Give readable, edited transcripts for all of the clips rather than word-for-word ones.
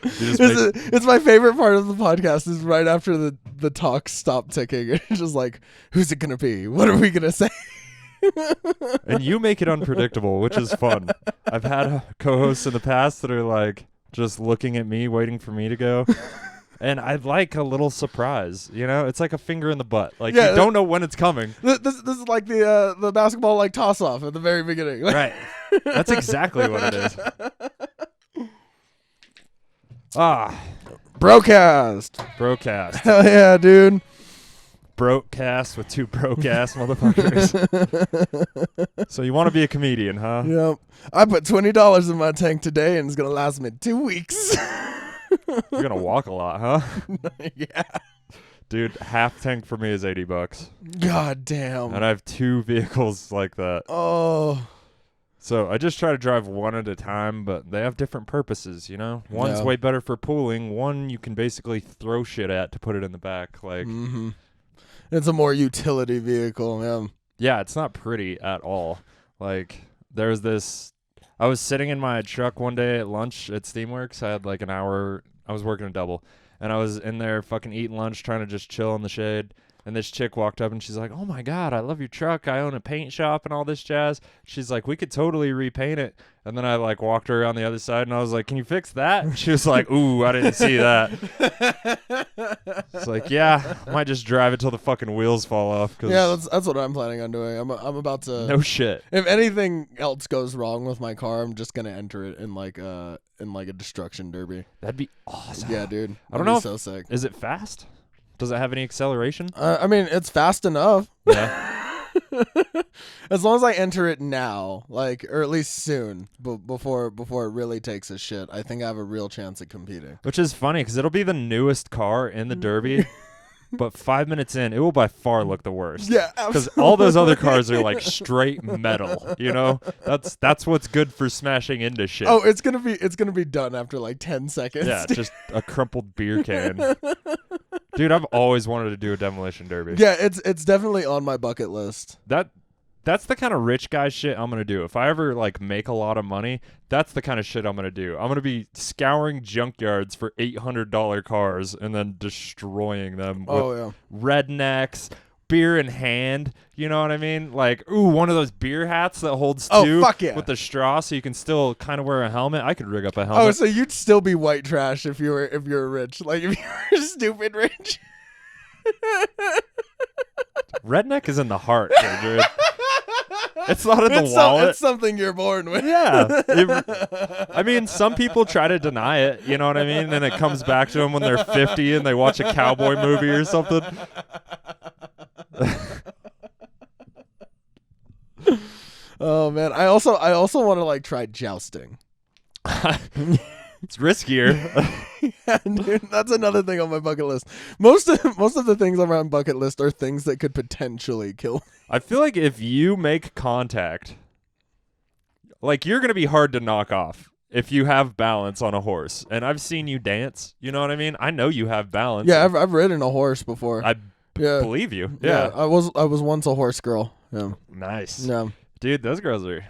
It's my favorite part of the podcast is right after the talk stop ticking. It's just like, who's it gonna be? What are we gonna say? And you make it unpredictable, which is fun. I've had co-hosts in the past that are like just looking at me, waiting for me to go. And I'd like a little surprise, you know? It's like a finger in the butt. Like, you don't know when it's coming. This is like the basketball like toss-off at the very beginning. Right. That's exactly what it is. Brocast. Hell yeah, dude. Brocast with two broke-ass motherfuckers. So you want to be a comedian, huh? Yep. I put $20 in my tank today, and it's going to last me 2 weeks. You're going to walk a lot, huh? Yeah. Dude, half tank for me is $80. God damn. And I have 2 vehicles like that. Oh. So I just try to drive one at a time, but they have different purposes, you know? One's way better for pooling. One you can basically throw shit at to put it in the back. Like, it's a more utility vehicle, man. Yeah, it's not pretty at all. Like, there's this... I was sitting in my truck one day at lunch at Steamworks. I had like an hour. I was working a double. And I was in there fucking eating lunch, trying to just chill in the shade. And this chick walked up and she's like, "Oh my God, I love your truck. I own a paint shop and all this jazz." She's like, "We could totally repaint it." And then I like walked her around the other side and I was like, "Can you fix that?" And she was like, "Ooh, I didn't see that." It's like, yeah, I might just drive it till the fucking wheels fall off. Yeah, that's what I'm planning on doing. I'm about to. No shit. If anything else goes wrong with my car, I'm just gonna enter it in like a destruction derby. That'd be awesome. Yeah, dude. I don't know. So sick. Is it fast? Does it have any acceleration? I mean, it's fast enough. Yeah. As long as I enter it now, like, or at least soon, before it really takes a shit, I think I have a real chance at competing. Which is funny because it'll be the newest car in the Derby, but 5 minutes in, it will by far look the worst. Yeah, because all those other cars are like straight metal. You know, that's what's good for smashing into shit. Oh, it's gonna be done after like 10 seconds. Yeah, just a crumpled beer can. Dude, I've always wanted to do a demolition derby. Yeah, it's definitely on my bucket list. That's the kind of rich guy shit I'm gonna do. If I ever like make a lot of money, that's the kind of shit I'm gonna do. I'm gonna be scouring junkyards for $800 cars and then destroying them with rednecks, beer in hand. You know what I mean? Like, ooh, one of those beer hats that holds two with the straw, so you can still kind of wear a helmet. I could rig up a helmet. Oh, so you'd still be white trash if you were rich, like if you were stupid rich. Redneck is in the heart, dude. It's not in the wallet. It's something you're born with. Yeah. I mean, some people try to deny it, you know what I mean? And it comes back to them when they're 50 and they watch a cowboy movie or something. Oh man, I also want to like try jousting. It's riskier. Yeah, dude, that's another thing on my bucket list. Most of the things on my bucket list are things that could potentially kill me. I feel like if you make contact, like you're gonna be hard to knock off if you have balance on a horse. And I've seen you dance. You know what I mean? I know you have balance. Yeah, I've ridden a horse before. I believe you. Yeah. I was once a horse girl. Yeah. Nice. Yeah. Dude, those girls are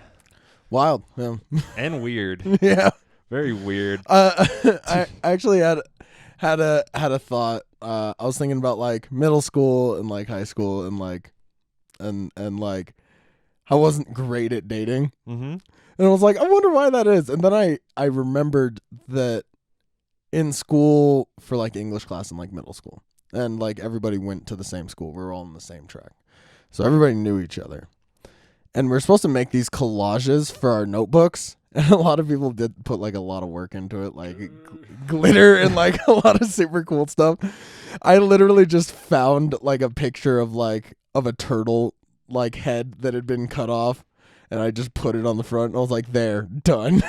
wild. Yeah. And weird. Yeah. Very weird. I actually had a thought. I was thinking about like middle school and like high school and like and like I wasn't great at dating. Mm-hmm. And I was like, I wonder why that is. And then I remembered that in school for like English class in like middle school, and like everybody went to the same school. We were all on the same track, so everybody knew each other. And we're supposed to make these collages for our notebooks. And a lot of people did put like a lot of work into it, like glitter and like a lot of super cool stuff. I literally just found like a picture of a turtle like head that had been cut off, and I just put it on the front. And I was like, "There, done."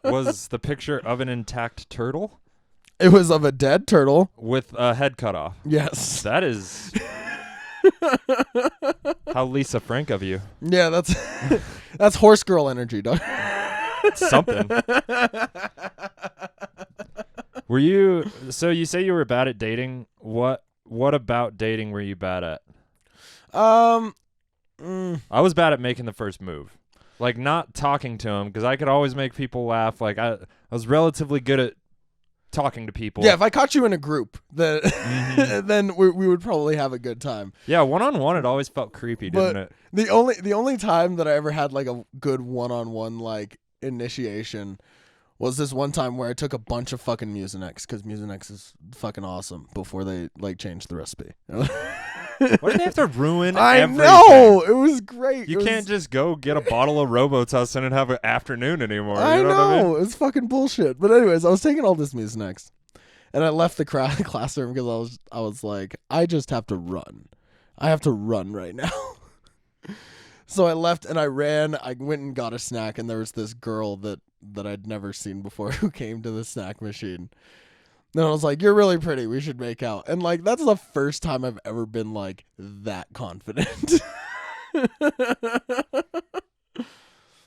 Was the picture of an intact turtle? It was of a dead turtle with a head cut off. Yes, that is. How Lisa Frank of you. Yeah, that's horse girl energy, dog. Something. Were you? So you say you were bad at dating. What about dating were you bad at? I was bad at making the first move. Like, not talking to him, because I could always make people laugh. Like, I was relatively good at talking to people. Yeah, if I caught you in a group, then then we would probably have a good time. Yeah, one-on-one, it always felt creepy, didn't it? The only time that I ever had like a good one-on-one like initiation was this one time where I took a bunch of fucking Mucinex, because Mucinex is fucking awesome, before they like changed the recipe. Why did they have to ruin I everything? know, it was great. You can't just go get a bottle of Robitussin and have an afternoon anymore. I you know. know, What I mean? it's fucking bullshit. But anyways, I was taking all this Mucinex, and I left the classroom because I was like, I just have to run. I have to run right now. So I left and I ran. I went and got a snack, and there was this girl that I'd never seen before who came to the snack machine. Then I was like, "You're really pretty. We should make out." And like, that's the first time I've ever been like that confident.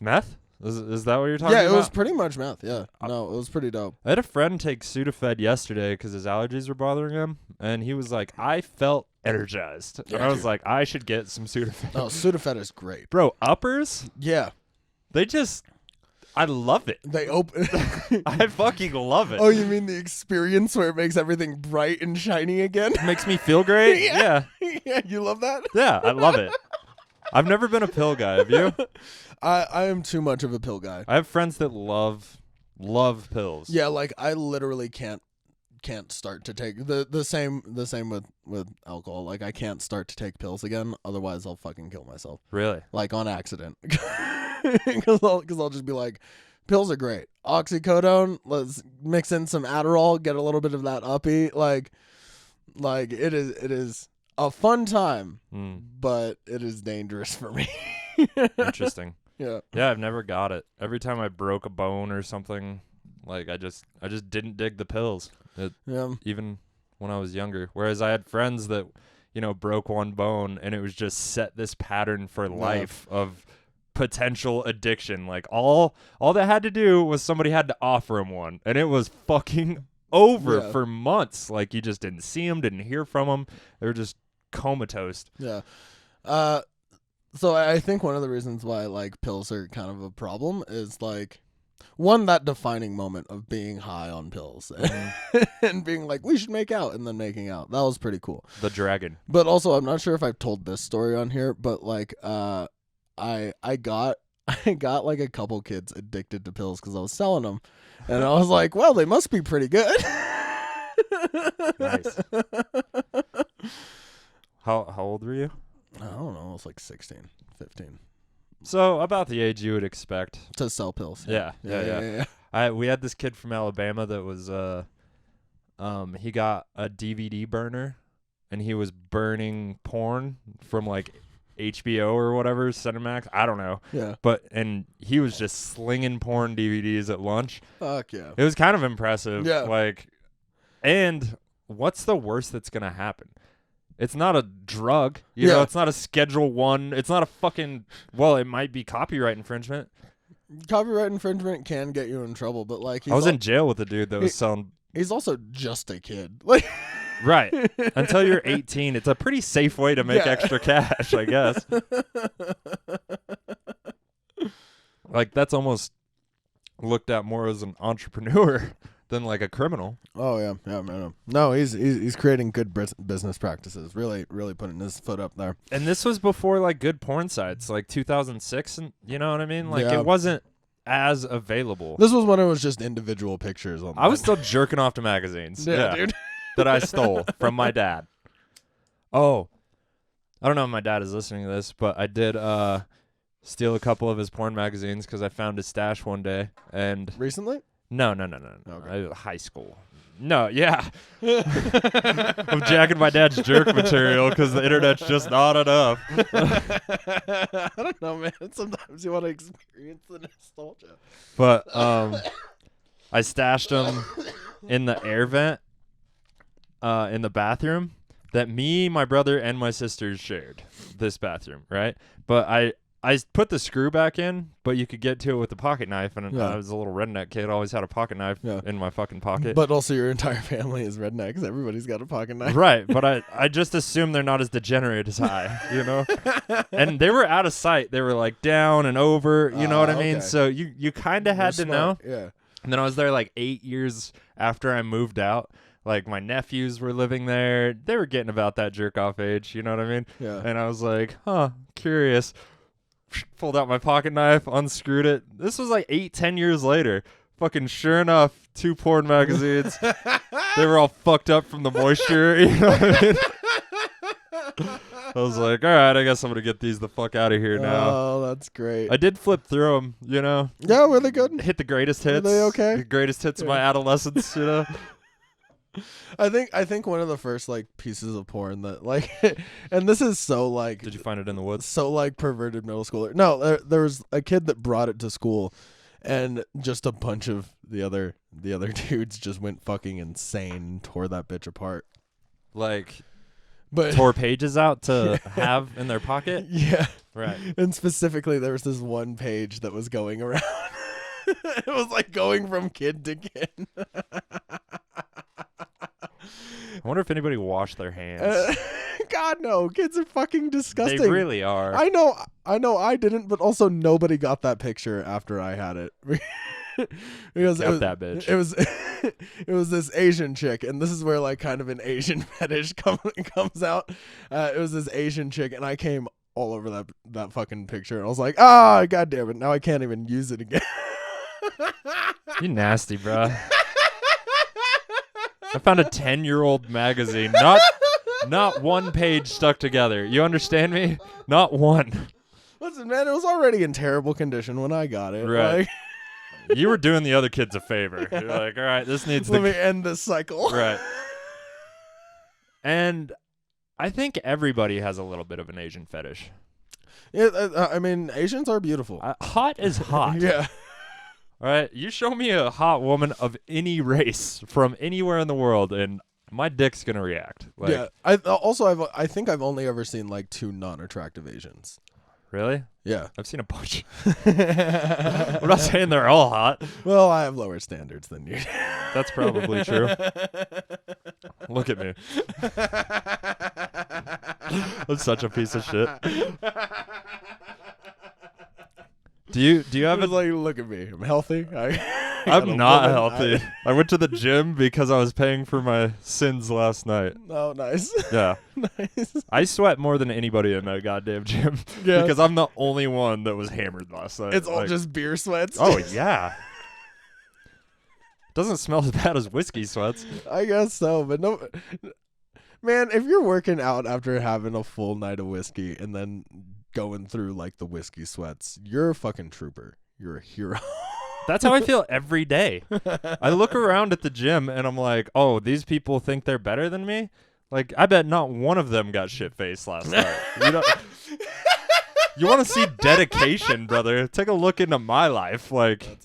Meth? Is that what you're talking Yeah, about? it was pretty much meth. Yeah, no, it was pretty dope. I had a friend take Sudafed yesterday because his allergies were bothering him, and he was like, I felt energized. Yeah, and I was dude. like, I should get some Sudafed. Oh, Sudafed is great. Bro, uppers? Yeah, I love it. they open. I fucking love it. Oh, you mean the experience where it makes everything bright and shiny again? It makes me feel great? Yeah. Yeah. Yeah, you love that? Yeah, I love it. I've never been a pill guy, have you? I am too much of a pill guy. I have friends that love pills. Yeah, like I literally can't start to take the same with alcohol. Like I can't start to take pills again, otherwise I'll fucking kill myself. Really? Like on accident. Because I'll just be like, pills are great. Oxycodone, let's mix in some Adderall, get a little bit of that uppy. Like it is a fun time, but it is dangerous for me. Interesting. Yeah. Yeah, I've never got it. Every time I broke a bone or something, like I just didn't dig the pills. Yeah. Even when I was younger. Whereas I had friends that, broke one bone and it was just set this pattern for life of potential addiction. Like all they had to do was somebody had to offer him one, and it was fucking over for months. Like you just didn't see them, didn't hear from them. They were just comatose. Yeah. So I think one of the reasons why like pills are kind of a problem is like one, that defining moment of being high on pills and being like, we should make out, and then making out. That was pretty cool. The dragon. But also, I'm not sure if I've told this story on here, but like I got like a couple kids addicted to pills because I was selling them, and I was like, well, they must be pretty good. Nice. How old were you? I don't know. I was like 16, 15. So about the age you would expect To sell pills. Yeah. We had this kid from Alabama that was he got a DVD burner, and he was burning porn from like HBO or whatever, Cinemax, I don't know. Yeah. And he was just slinging porn DVDs at lunch. Fuck yeah. It was kind of impressive. Yeah. Like, and what's the worst that's gonna happen? It's not a drug, you know. It's not a Schedule 1. It's not a fucking. Well, it might be copyright infringement. Copyright infringement can get you in trouble, but like I was in jail with a dude that was selling. He's also just a kid, like Right. Until you're 18, it's a pretty safe way to make extra cash, I guess. Like that's almost looked at more as an entrepreneur than like a criminal. Oh yeah, man. No, he's creating good business practices. Really putting his foot up there. And this was before like good porn sites, like 2006, and you know what I mean. Like it wasn't as available. This was when it was just individual pictures on. I was still jerking off to magazines. Yeah, dude. That I stole from my dad. Oh, I don't know if my dad is listening to this, but I did steal a couple of his porn magazines because I found his stash one day. And recently? No. Okay. High school. No, yeah. I'm jacking my dad's jerk material because the internet's just not enough. I don't know, man. Sometimes you want to experience the nostalgia. But I stashed them in the air vent in the bathroom that me, my brother, and my sisters shared. This bathroom, right? But I I put the screw back in, but you could get to it with the pocket knife, and Yeah. I was a little redneck kid. I always had a pocket knife in my fucking pocket. But also your entire family is rednecks. Everybody's got a pocket knife. Right, but I just assume they're not as degenerate as I, you know? And they were out of sight. They were like down and over, you know what I mean? Okay. So you kind of had to know. Yeah. And then I was there like 8 years after I moved out. Like my nephews were living there. They were getting about that jerk off age, you know what I mean? Yeah. And I was like, curious. Pulled out my pocket knife, unscrewed it. This was like 8-10 years later. Fucking sure enough, 2 porn magazines. They were all fucked up from the moisture, you know what I mean? I was like, all right, I guess I'm going to get these the fuck out of here now. Oh, that's great. I did flip through them, you know? Yeah, were they good? Hit the greatest hits. Were they okay? The greatest hits of my adolescence, you know? I think one of the first like pieces of porn that like, and this is so like. Did you find it in the woods? So like perverted middle schooler. No, there was a kid that brought it to school, and just a bunch of the other dudes just went fucking insane and tore that bitch apart. Like, but tore pages out to have in their pocket? Yeah. Right. And specifically, there was this one page that was going around. It was like going from kid to kid. I wonder if anybody washed their hands. God, no. Kids are fucking disgusting. They really are. I know I didn't, but also nobody got that picture after I had it. Because that bitch. It was this Asian chick, and this is where like kind of an Asian fetish comes out. It was this Asian chick, and I came all over that fucking picture, and I was like, god damn it, now I can't even use it again. You nasty, bro. I found a 10-year-old magazine, not one page stuck together. You understand me? Not one. Listen, man, it was already in terrible condition when I got it. Right. Like, you were doing the other kids a favor. You're like, all right, this needs let me end this cycle. Right. And I think everybody has a little bit of an Asian fetish. Yeah, I mean, Asians are beautiful. Hot is hot. Yeah. All right, you show me a hot woman of any race from anywhere in the world, and my dick's gonna react. Like, Yeah. I think I've only ever seen like 2 non-attractive Asians. Really? Yeah. I've seen a bunch. I'm not saying they're all hot. Well, I have lower standards than you. That's probably true. Look at me. I'm such a piece of shit. Do you have It's like, look at me. I'm healthy. I'm not healthy. I went to the gym because I was paying for my sins last night. Oh, nice. Yeah. Nice. I sweat more than anybody in that goddamn gym. Yeah. Because I'm the only one that was hammered last night. It's all just beer sweats. Oh, yeah. Doesn't smell as bad as whiskey sweats. I guess so, but no. Man, if you're working out after having a full night of whiskey and then going through like the whiskey sweats, you're a fucking trooper. You're a hero. That's how I feel every day. I look around at the gym and I'm like, oh, these people think they're better than me? Like, I bet not one of them got shit-faced last night. You want to see dedication, brother? Take a look into my life. Like,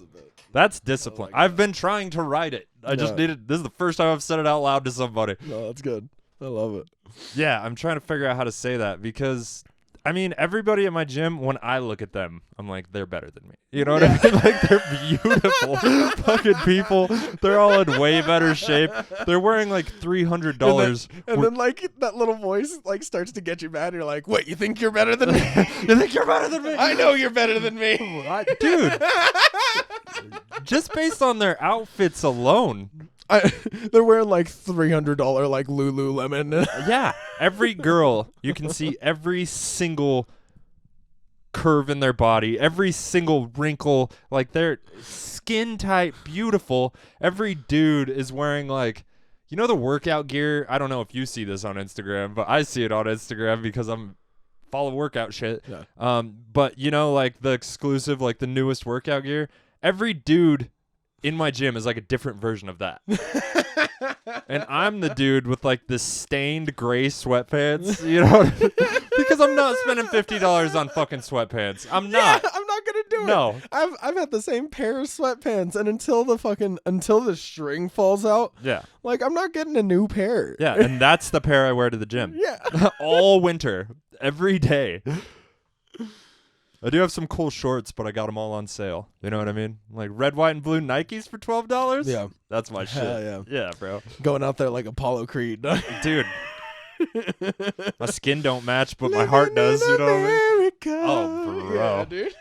that's discipline. I've been trying to write it. I just needed. This is the first time I've said it out loud to somebody. No, that's good. I love it. Yeah, I'm trying to figure out how to say that because, I mean, everybody at my gym, when I look at them, I'm like, they're better than me. You know what I mean? Like, they're beautiful fucking people. They're all in way better shape. They're wearing like $300. And then like that little voice like starts to get you mad. You're like, "What? You think you're better than me? You think you're better than me? I know you're better than me, Dude." Just based on their outfits alone. They're wearing like $300 like Lululemon. Yeah, every girl, you can see every single curve in their body, every single wrinkle, like they're skin tight, beautiful. Every dude is wearing like, you know, the workout gear. I don't know if you see this on Instagram, but I see it on Instagram because I'm follow workout shit. Yeah. But you know, like the exclusive, like the newest workout gear. Every dude in my gym is like a different version of that. And I'm the dude with like the stained gray sweatpants, you know, because I'm not spending $50 on fucking sweatpants. I'm not. Yeah, I'm not gonna do it. No. I've had the same pair of sweatpants, and until the string falls out, Yeah. like I'm not getting a new pair. Yeah, and that's the pair I wear to the gym. Yeah. All winter, every day. I do have some cool shorts, but I got them all on sale. You know what I mean? Like red, white, and blue Nikes for $12. Yeah, that's my shit. yeah, yeah, bro. Going out there like Apollo Creed, dude. My skin don't match, but my heart does. You know what I mean? Oh, bro. Yeah, dude.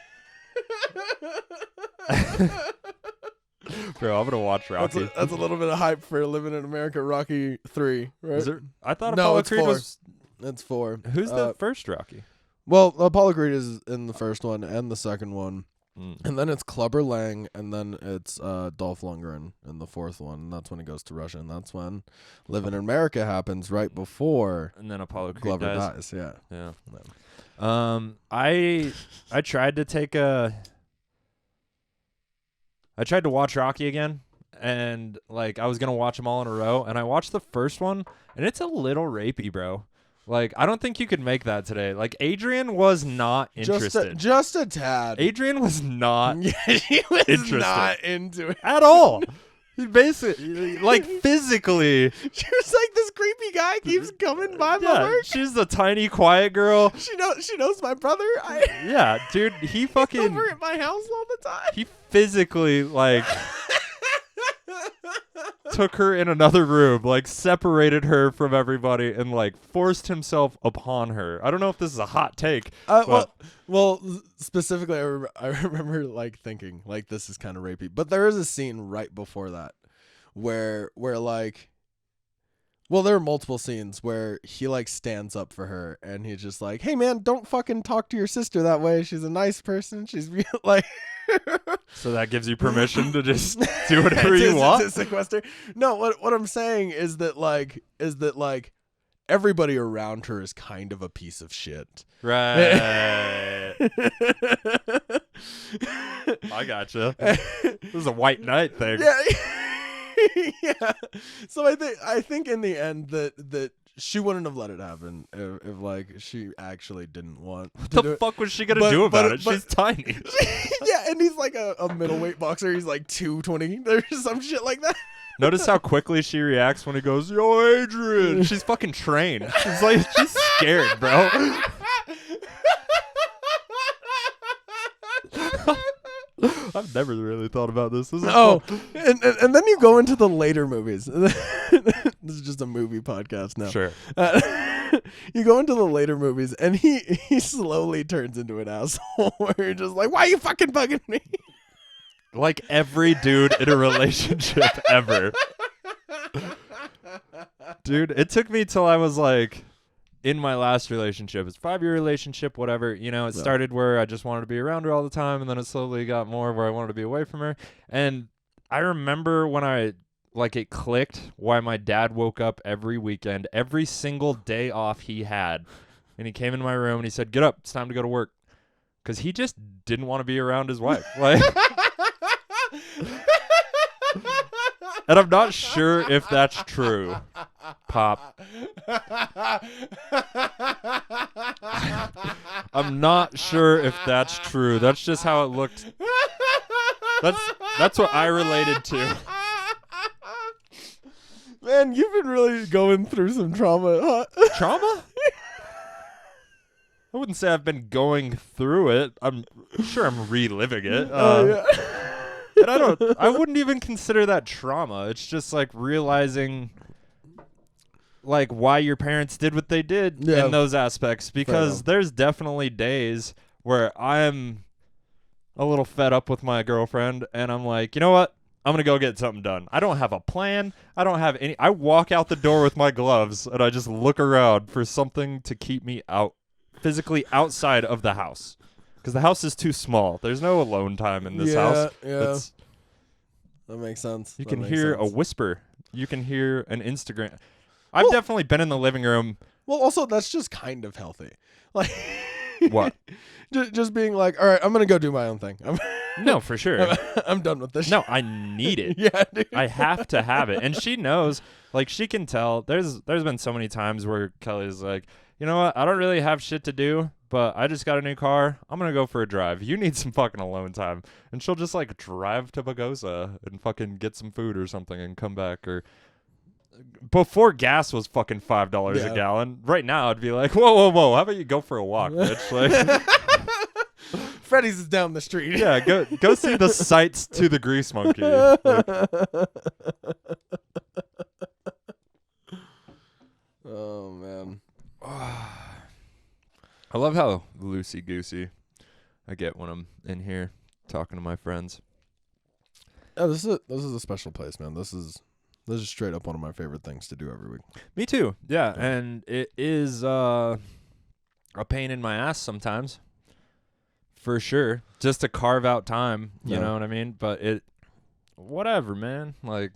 Bro, I'm gonna watch Rocky. That's a little bit of hype for Living in America. Rocky 3, right? Is there, I thought No, Apollo it's Creed 4. was. It's 4. Who's the first Rocky? Well, Apollo Creed is in the first one and the second one. Mm. And then it's Clubber Lang, and then it's Dolph Lundgren in the fourth one. And that's when he goes to Russia, and that's when Living in America happens right before And then Apollo Creed Glover dies. dies. Yeah. Yeah. I tried to take a. I tried to watch Rocky again, and like I was gonna watch them all in a row, and I watched the first one, and it's a little rapey, bro. Like I don't think you could make that today. Like Adrian was not interested. Just a tad. Adrian was not Yeah, he was interested. not into it. at all. He basically, like physically. She was like, this creepy guy keeps coming by my work. She's the tiny, quiet girl. She knows my brother. Yeah, dude, he fucking. Over at my house all the time. He physically, like, took her in another room, like, separated her from everybody, and, like, forced himself upon her. I don't know if this is a hot take. But Well, specifically, I remember, like, thinking, like, this is kind of rapey. But there is a scene right before that where like, well, there are multiple scenes where he, like, stands up for her, and he's just like, hey, man, don't fucking talk to your sister that way. She's a nice person. She's, like... So that gives you permission to just do whatever you want? To sequester. No, what I'm saying is that, like, everybody around her is kind of a piece of shit. Right. I gotcha. This is a white knight thing. Yeah. Yeah. So I think in the end that she wouldn't have let it happen if like she actually didn't want to What do the it. fuck was she gonna do about it? but- She's tiny. Yeah, and he's like a middleweight boxer. He's like 220. There's some shit like that. Notice how quickly she reacts when he goes, "Yo, Adrian." She's fucking trained. She's scared, bro. I've never really thought about this. This is Oh, fun. and then you go into the later movies. This is just a movie podcast now. Sure. You go into the later movies, and he slowly turns into an asshole. Where you're just like, why are you fucking bugging me? Like every dude in a relationship ever. Dude, it took me till I was like in my last relationship. It's a 5-year relationship, whatever. You know, it started where I just wanted to be around her all the time, and then it slowly got more where I wanted to be away from her. And I remember when it clicked why my dad woke up every weekend, every single day off he had. And he came in my room and he said, "Get up, it's time to go to work." Because he just didn't want to be around his wife. Like, and I'm not sure if that's true, Pop. I'm not sure if that's true. That's just how it looked. That's what I related to. Man, you've been really going through some trauma. Huh? Trauma? I wouldn't say I've been going through it. I'm sure I'm reliving it. Yeah. And I wouldn't even consider that trauma. It's just like realizing like why your parents did what they did in those aspects, because there's definitely days where I'm a little fed up with my girlfriend and I'm like, you know what? I'm going to go get something done. I don't have a plan. I don't have any. I walk out the door with my gloves and I just look around for something to keep me physically outside of the house. Because the house is too small. There's no alone time in this house. Yeah. That makes sense. You can hear a whisper. You can hear an Instagram. I've definitely been in the living room. Well, also, that's just kind of healthy. Like, what? Just being like, all right, I'm going to go do my own thing. No, for sure. I'm done with this No, shit. I need it. Yeah, dude. I have to have it. And she knows. Like, she can tell. There's been so many times where Kelly's like, you know what? I don't really have shit to do, but I just got a new car. I'm going to go for a drive. You need some fucking alone time. And she'll just, like, drive to Bagosa and fucking get some food or something and come back. Or before gas was fucking $5 a gallon. Right now, I'd be like, whoa. How about you go for a walk, bitch? Like, Freddy's is down the street. Yeah, go see the sights to the Grease Monkey. Like, oh man. I love how loosey goosey I get when I'm in here talking to my friends. Yeah, this is a special place, man. This is straight up one of my favorite things to do every week. Me too. Yeah, and it is a pain in my ass sometimes. For sure. Just to carve out time, you know what I mean? But whatever, man. Like,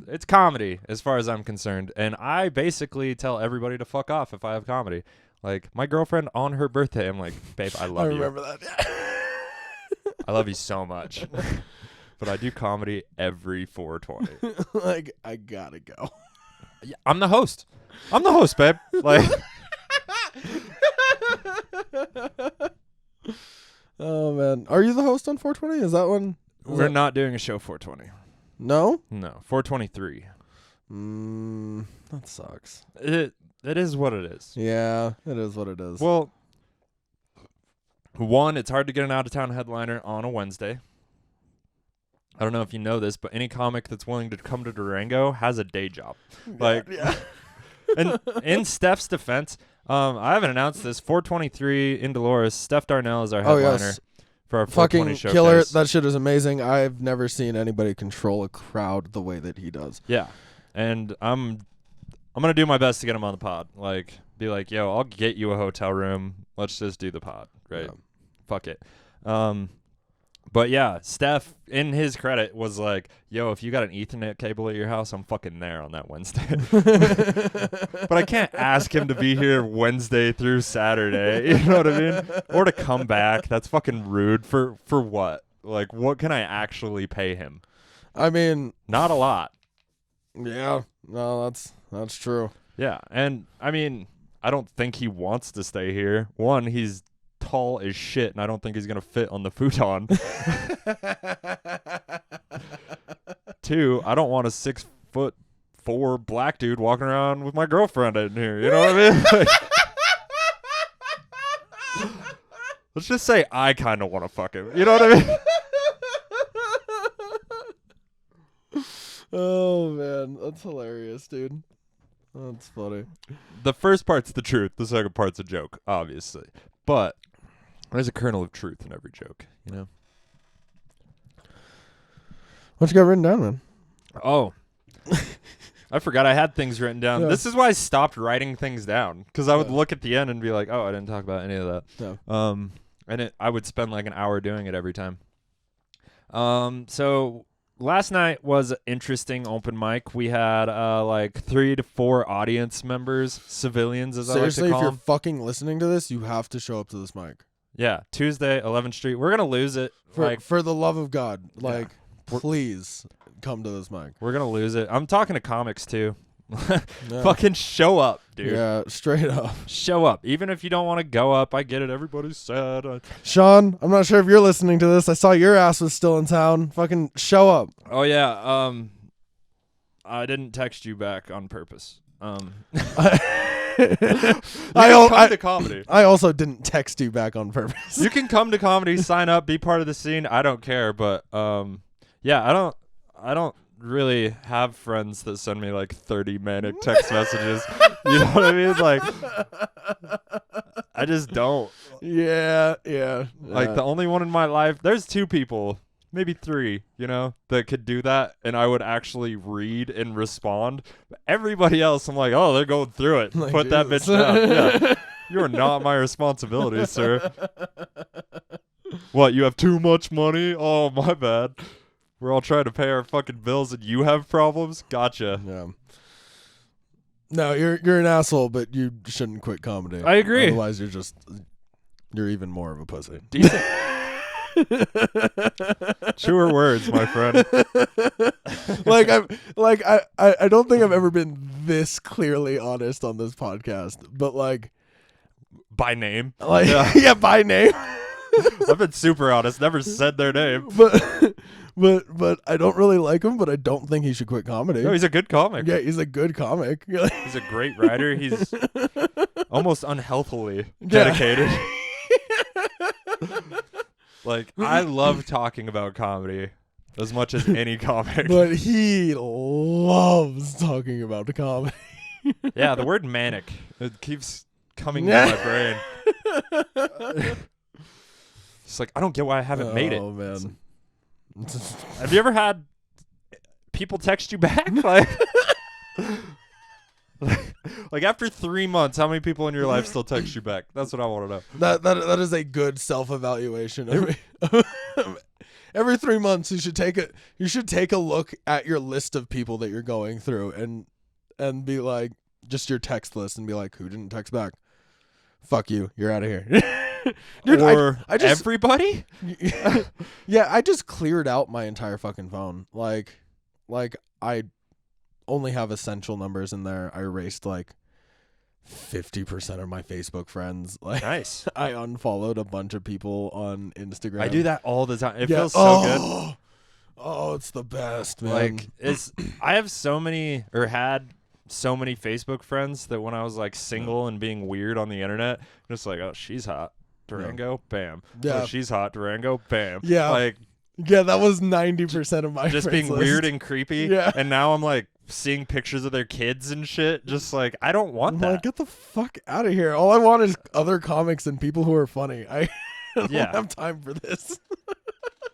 it's comedy as far as I'm concerned. And I basically tell everybody to fuck off if I have comedy. Like, my girlfriend on her birthday, I'm like, babe, I love you. I remember that. I love you so much. But I do comedy every 420. Like, I gotta go. Yeah, I'm the host. Babe. Like, oh man, are you the host on 420? Is that one? we're not doing a show 420. No. 423. That sucks. It is what it is. Yeah, it is what it is. Well, one, it's hard to get an out-of-town headliner on a Wednesday. I don't know if you know this, but any comic that's willing to come to Durango has a day job. Like, yeah. And in Steph's defense, I haven't announced this. 423 in Dolores. Steph Darnell is our headliner for our 420 fucking showcase. killer. That shit is amazing. I've never seen anybody control a crowd the way that he does. Yeah, and I'm gonna do my best to get him on the pod. Like, be like, yo, I'll get you a hotel room. Let's just do the pod, right? Yeah. Fuck it. But yeah, Steph, in his credit, was like, yo, if you got an Ethernet cable at your house, I'm fucking there on that Wednesday. But I can't ask him to be here Wednesday through Saturday. You know what I mean? Or to come back. That's fucking rude. For what? Like, what can I actually pay him? I mean, Not a lot. yeah. No, that's true. Yeah, and I mean, I don't think he wants to stay here. One, he's tall as shit, and I don't think he's gonna fit on the futon. Two, I don't want a 6'4" black dude walking around with my girlfriend in here. You know what I mean? Like, let's just say I kind of want to fuck him. You know what I mean? Oh man, that's hilarious, dude. That's funny. The first part's the truth. The second part's a joke, obviously. But there's a kernel of truth in every joke, you know? What you got written down, man? Oh. I forgot I had things written down. Yeah. This is why I stopped writing things down, because I would look at the end and be like, oh, I didn't talk about any of that. No. And I would spend like an hour doing it every time. So last night was an interesting open mic. We had like 3 to 4 audience members, civilians as Seriously, I like to if call you're them. fucking listening to this, you have to show up to this mic. Yeah, Tuesday, 11th Street. We're going to lose it. For the love of God, like, please come to this mic. We're going to lose it. I'm talking to comics too. Yeah. Fucking show up, dude. Yeah, straight up. Show up. Even if you don't want to go up, I get it. Everybody's sad. Sean, I'm not sure if you're listening to this. I saw your ass was still in town. Fucking show up. Oh, yeah. I didn't text you back on purpose. Come to comedy. I also didn't text you back on purpose. You can come to comedy, sign up, be part of the scene. I don't care, but yeah, I don't really have friends that send me like 30 manic text messages. You know what I mean? Like, I just don't. Yeah. Like, the only one in my life, there's 2 people, maybe 3, you know, that could do that, and I would actually read and respond. But everybody else, I'm like, oh, they're going through it. Like, Put that Jesus. bitch down. Yeah. You are not my responsibility, sir. What, you have too much money? Oh, my bad. We're all trying to pay our fucking bills and you have problems? Gotcha. Yeah. No, you're an asshole, but you shouldn't quit comedy. I agree. Otherwise, you're even more of a pussy. Decent. Truer words, my friend. I don't think I've ever been this clearly honest on this podcast, but like By name. Like Yeah. yeah, by name. I've been super honest. Never said their name. But I don't really like him, but I don't think he should quit comedy. No, he's a good comic. Yeah, he's a good comic. He's a great writer. He's almost unhealthily dedicated. Like, I love talking about comedy as much as any comic. But he loves talking about the comedy. Yeah, the word manic, it keeps coming to my brain. It's like, I don't get why I haven't made it. Oh, man. Have you ever had people text you back? Like after 3 months, how many people in your life still text you back? That's what I want to know. That is a good self-evaluation. Every 3 months, you should take a look at your list of people that you're going through and be like, just your text list, and be like, who didn't text back? Fuck you, you're out of here. Dude, or I just, everybody? yeah, I just cleared out my entire fucking phone. Like I only have essential numbers in there. I erased like 50% of my Facebook friends. Like, nice. I unfollowed a bunch of people on Instagram. I do that all the time. It feels so good. Oh, it's the best, man. Like, I have so many, or had so many Facebook friends that when I was like single and being weird on the internet, just like, oh, she's hot, Durango, bam. Yeah. Oh, she's hot, Durango, bam. Yeah. Like, yeah, that was 90% of my just friends being list. weird and creepy. Yeah. And now I'm like seeing pictures of their kids and shit. Just like, I don't want I'm that. like, get the fuck out of here. All I want is other comics and people who are funny. I don't have time for this.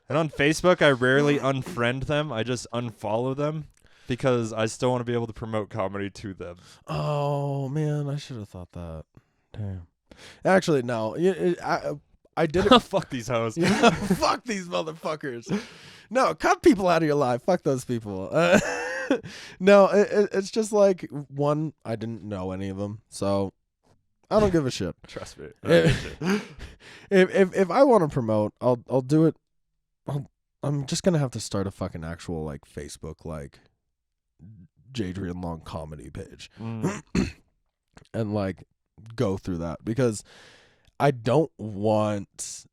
And on Facebook, I rarely unfriend them. I just unfollow them because I still want to be able to promote comedy to them. Oh, man, I should have thought that. Damn. Actually, no. I did it. Fuck these hoes. Yeah, fuck these motherfuckers. No, cut people out of your life. Fuck those people. No, it's just like, one, I didn't know any of them, so I don't give a shit. Trust me. If I want to promote, I'll do it. I'm just gonna have to start a fucking actual like Facebook like Jadrien Long comedy page, and like go through that, because I don't want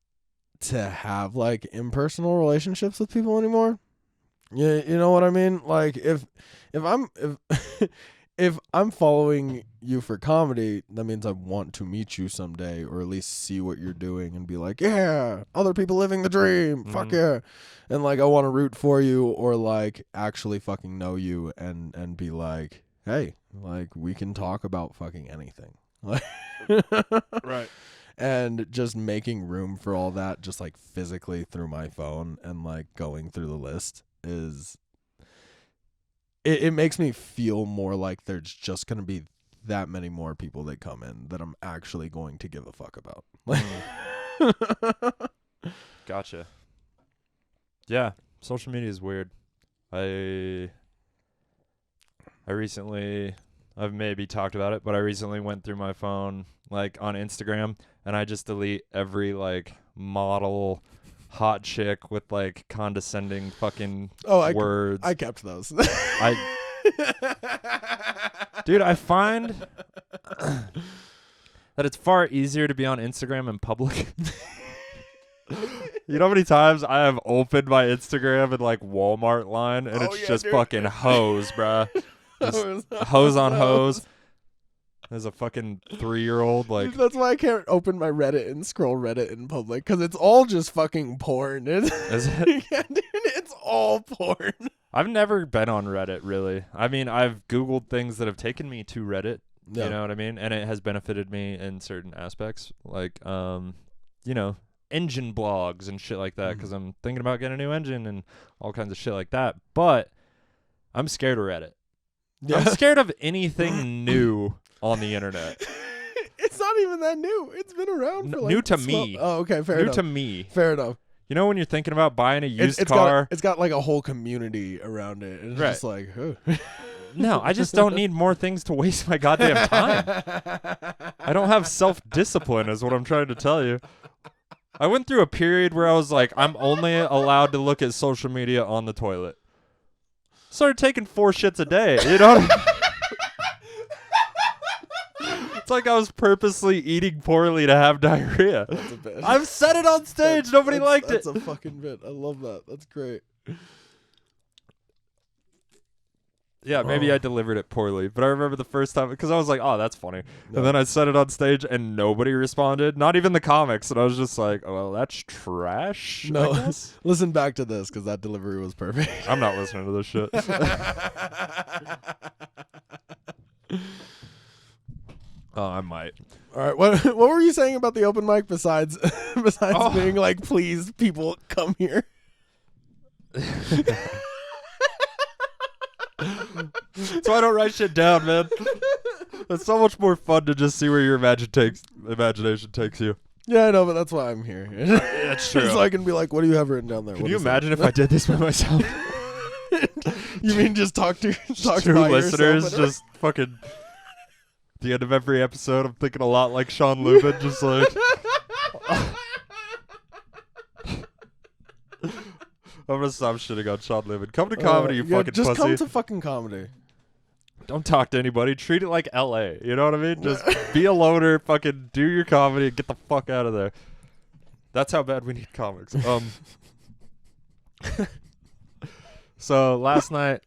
to have like impersonal relationships with people anymore. Yeah, you know what I mean? Like if if I'm following you for comedy, that means I want to meet you someday, or at least see what you're doing and be like, yeah, other people living the dream. Fuck yeah. And like I want to root for you, or like actually fucking know you and be like, hey, like we can talk about fucking anything. Like Right. And just making room for all that, just like physically through my phone and like going through the list is, it makes me feel more like there's just going to be that many more people that come in that I'm actually going to give a fuck about. Gotcha. Yeah, social media is weird. I've maybe talked about it, but I recently went through my phone like on Instagram, and I just delete every like model hot chick with like condescending fucking words. I kept those. Dude, I find that it's far easier to be on Instagram in public. You know how many times I have opened my Instagram in like Walmart line, and it's just fucking hoes, bruh. Hose on hose. There's a fucking 3-year-old like. That's why I can't open my Reddit and scroll Reddit in public, because it's all just fucking porn. Is it? Yeah, dude, it's all porn. I've never been on Reddit, really. I mean, I've Googled things that have taken me to Reddit. Yeah. You know what I mean? And it has benefited me in certain aspects, like you know, engine blogs and shit like that, because I'm thinking about getting a new engine and all kinds of shit like that. But I'm scared of Reddit. Yeah. I'm scared of anything new on the internet. It's not even that new. It's been around for like new to me. Oh, okay, fair enough. New to me. Fair enough. You know when you're thinking about buying a used car? It's got like a whole community around it. And it's just like, No, I just don't need more things to waste my goddamn time. I don't have self-discipline is what I'm trying to tell you. I went through a period where I was like, I'm only allowed to look at social media on the toilet. Started taking 4 shits a day, you know? It's like I was purposely eating poorly to have diarrhea. That's a bit. I've said it on stage. Nobody liked it. That's a fucking bit. I love that. That's great. Yeah, maybe I delivered it poorly, but I remember the first time because I was like, "Oh, that's funny," and then I said it on stage and nobody responded, not even the comics, and I was just like, "Oh, well, that's trash." No, I guess. listen back to this because that delivery was perfect. I'm not listening to this shit. Oh, I might. All right, what were you saying about the open mic besides being like, please, people, come here? So I don't write shit down, man. It's so much more fun to just see where your imagination takes you. Yeah, I know, but that's why I'm here. That's true. So I can be like, what do you have written down there? Can you imagine if I did this by myself? You mean just talk to True listeners, just fucking. The end of every episode, I'm thinking a lot like Sean Lubin, just like. I'm gonna stop shitting on Sean Lubin. Come to comedy, you fucking just pussy. come to fucking comedy. Don't talk to anybody. Treat it like LA. You know what I mean? Just be a loner, fucking do your comedy, and get the fuck out of there. That's how bad we need comics. So last night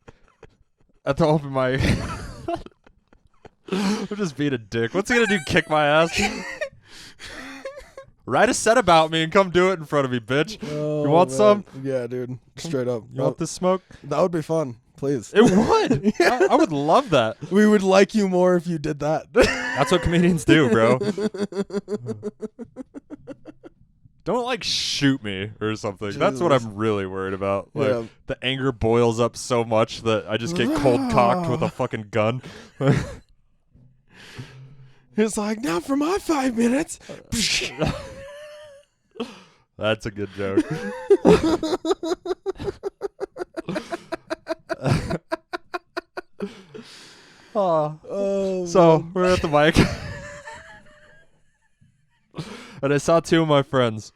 at the open mic, I'm just being a dick. What's he gonna do? Kick my ass? Write a set about me and come do it in front of me, bitch. Oh, you want man. some? Yeah, dude. Straight up. You want this smoke? That would be fun. Please. It would. Yeah. I would love that. We would like you more if you did that. That's what comedians do, bro. Don't like shoot me or something. Jesus. That's what I'm really worried about. Like Yeah. the anger boils up so much that I just get cold cocked with a fucking gun. It's like, now for my 5 minutes. That's a good joke. Oh, So man. we're at the mic. And I saw two of my friends.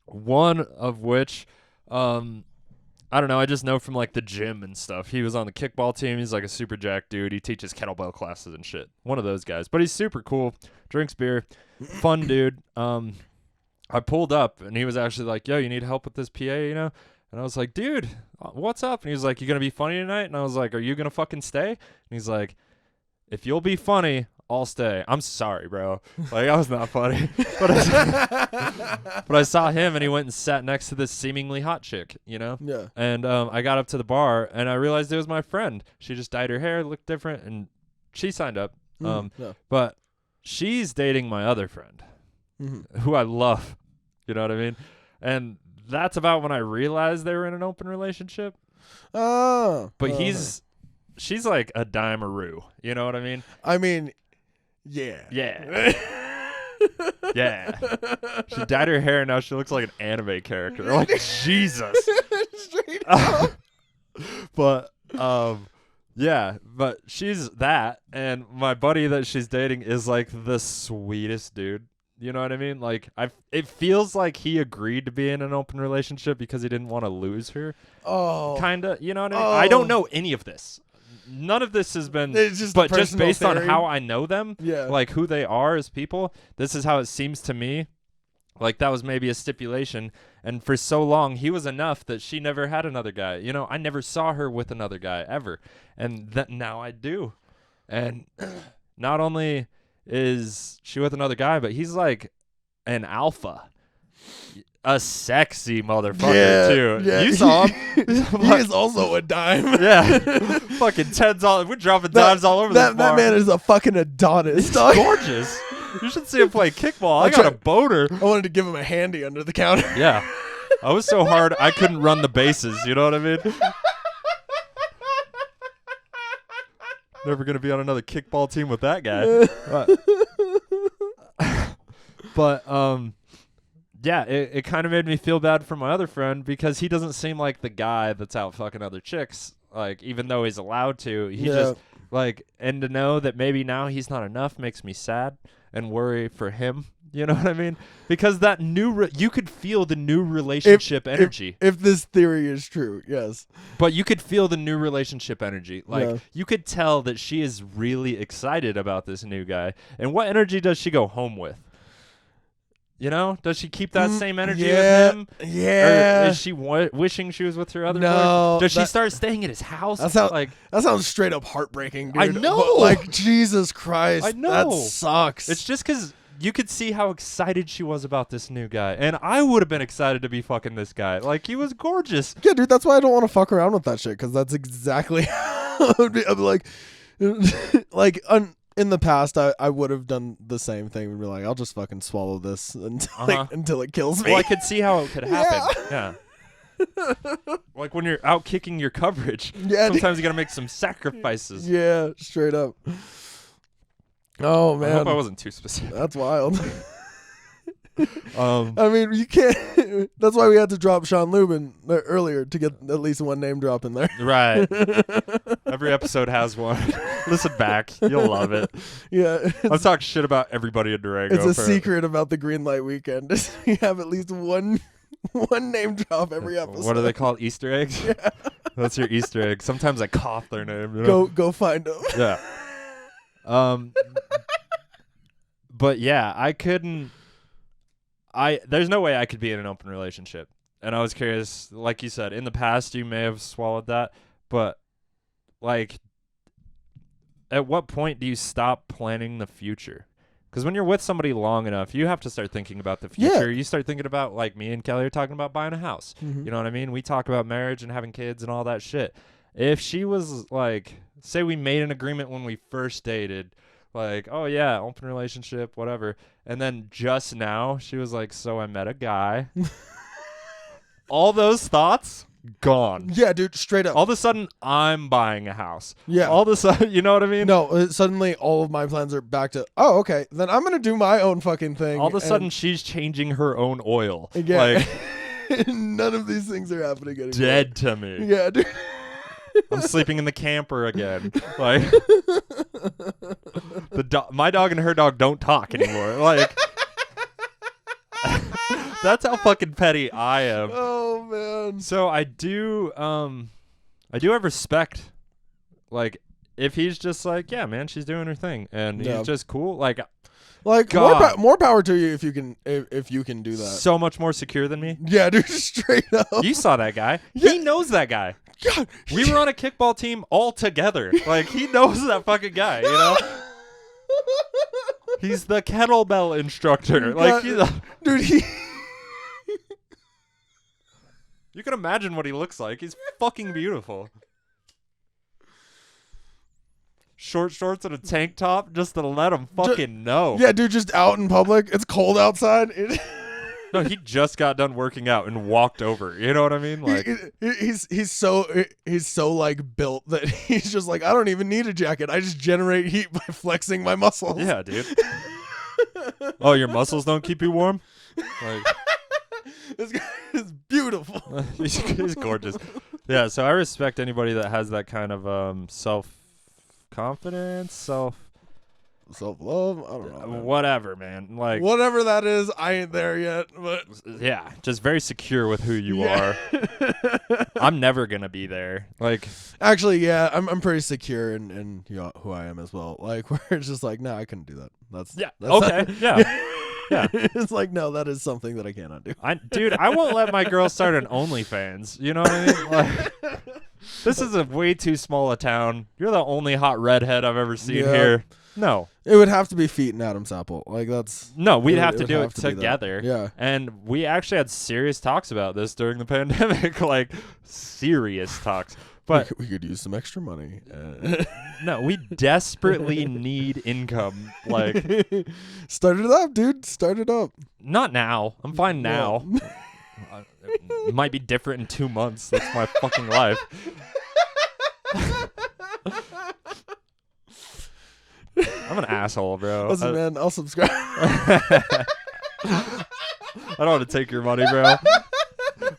One of which, I don't know, I just know from like the gym and stuff. He was on the kickball team. He's like a super jack dude. He teaches kettlebell classes and shit. One of those guys. But he's super cool. Drinks beer. Fun dude. I pulled up and he was actually like, yo, you need help with this PA, you know? And I was like, dude, what's up? And he was like, you gonna be funny tonight? And I was like, are you gonna fucking stay? And he's like, if you'll be funny, I'll stay. I'm sorry, bro. Like, I was not funny. But I saw him, and he went and sat next to this seemingly hot chick, you know? Yeah. And I got up to the bar, and I realized it was my friend. She just dyed her hair, looked different, and she signed up. Yeah. But she's dating my other friend, who I love. You know what I mean? And that's about when I realized they were in an open relationship. Oh. But she's like a dime-a-roo. You know what I mean? I mean, yeah. Yeah. Yeah. She dyed her hair and now she looks like an anime character. Like, Jesus. Straight up. But, yeah, but she's that. And my buddy that she's dating is like the sweetest dude. You know what I mean? Like, it feels like he agreed to be in an open relationship because he didn't want to lose her. Oh. Kinda. You know what I mean? I don't know any of this. None of this has been, It's just but a just personal based on theory. how I know them, Yeah. like who they are as people, this is how it seems to me. Like that was maybe a stipulation, and for so long he was enough that she never had another guy. You know, I never saw her with another guy ever, and that now I do. And not only is she with another guy, but he's like an alpha. A sexy motherfucker too. Yeah. You saw him. He is also a dime. Yeah. Fucking tens all. We're dropping dimes all over this bar. That man is a fucking Adonis. He's dog. gorgeous. You should see him play kickball. I got a boner. I wanted to give him a handy under the counter. Yeah. I was so hard I couldn't run the bases. You know what I mean? Never gonna be on another kickball team with that guy. But yeah, it kind of made me feel bad for my other friend because he doesn't seem like the guy that's out fucking other chicks. Like, even though he's allowed to, he just like, and to know that maybe now he's not enough makes me sad and worry for him. You know what I mean? Because that you could feel the new relationship energy. If this theory is true, yes. But you could feel the new relationship energy. Like, you could tell that she is really excited about this new guy. And what energy does she go home with? You know, does she keep that same energy yeah, with him? Yeah. Or is she wishing she was with her other No, boyfriend? Does she start staying at his house? That sounds straight up heartbreaking, dude. I know. But, like, Jesus Christ. I know. That sucks. It's just because you could see how excited she was about this new guy. And I would have been excited to be fucking this guy. Like, he was gorgeous. Yeah, dude, that's why I don't want to fuck around with that shit, because that's exactly how I'd be, in the past, I would have done the same thing and be like, I'll just fucking swallow this until it kills me. Well, I could see how it could happen. Yeah. Like when you're out kicking your coverage, sometimes you got to make some sacrifices. Yeah, straight up. Oh, man. I hope I wasn't too specific. That's wild. I mean, you can't. That's why we had to drop Sean Lubin earlier to get at least one name drop in there. Right. Every episode has one. Listen back. You'll love it. Yeah. I've talked shit about everybody in Durango. It's a secret about the Green Light Weekend. You have at least one name drop every episode. What are they called? Easter eggs? Yeah. That's your Easter egg. Sometimes I cough their name. You know? Go find them. Yeah. But yeah, I couldn't. There's no way I could be in an open relationship. And I was curious, like you said, in the past you may have swallowed that, but like at what point do you stop planning the future? Because when you're with somebody long enough, you have to start thinking about the future. Yeah. You start thinking about, like me and Kelly are talking about buying a house. Mm-hmm. You know what I mean? We talk about marriage and having kids and all that shit. If she was like, say we made an agreement when we first dated, like, oh yeah, open relationship, whatever. And then just now she was like, so I met a guy. All those thoughts gone. Yeah, dude, straight up. All of a sudden I'm buying a house. Yeah. All of a sudden, you know what I mean? No, suddenly all of my plans are back to, oh, okay, then I'm going to do my own fucking thing. All of a sudden she's changing her own oil. Yeah. Like, none of these things are happening anymore. Dead to me. Yeah, dude. I'm sleeping in the camper again. Like my dog and her dog don't talk anymore. Like that's how fucking petty I am. Oh man. So I do have respect. Like if he's just like, yeah, man, she's doing her thing, and he's just cool. Like more power to you if you can do that. So much more secure than me. Yeah, dude, straight up. You saw that guy. Yeah. He knows that guy. God. We were on a kickball team all together. Like, he knows that fucking guy, you know? He's the kettlebell instructor. Like, dude, you can imagine what he looks like. He's fucking beautiful. Short shorts and a tank top just to let him fucking know. Yeah, dude, just out in public. It's cold outside. No, he just got done working out and walked over. You know what I mean? Like he's so like built that he's just like, I don't even need a jacket. I just generate heat by flexing my muscles. Yeah, dude. Oh, your muscles don't keep you warm? Like this guy is beautiful. He's gorgeous. Yeah, so I respect anybody that has that kind of self-confidence, self-love. I don't know. Man. Whatever, man. Like whatever that is, I ain't there yet. But yeah, just very secure with who you are. I'm never gonna be there. Like actually, yeah, I'm pretty secure in who I am as well. Like where it's just like, no, I couldn't do that. That's okay. Yeah. Yeah. It's like, no, that is something that I cannot do. Dude, I won't let my girl start an OnlyFans. You know what I mean? Like, this is a way too small a town. You're the only hot redhead I've ever seen here. No. It would have to be feet and Adam's apple. Like that's no, we'd have to do it together. Yeah. And we actually had serious talks about this during the pandemic. Like serious talks. But we could use some extra money. No, we desperately need income. Like start it up, dude. Start it up. Not now. I'm fine now. It might be different in 2 months. That's my fucking life. I'm an asshole, bro. Listen, man, I'll subscribe. I don't want to take your money, bro.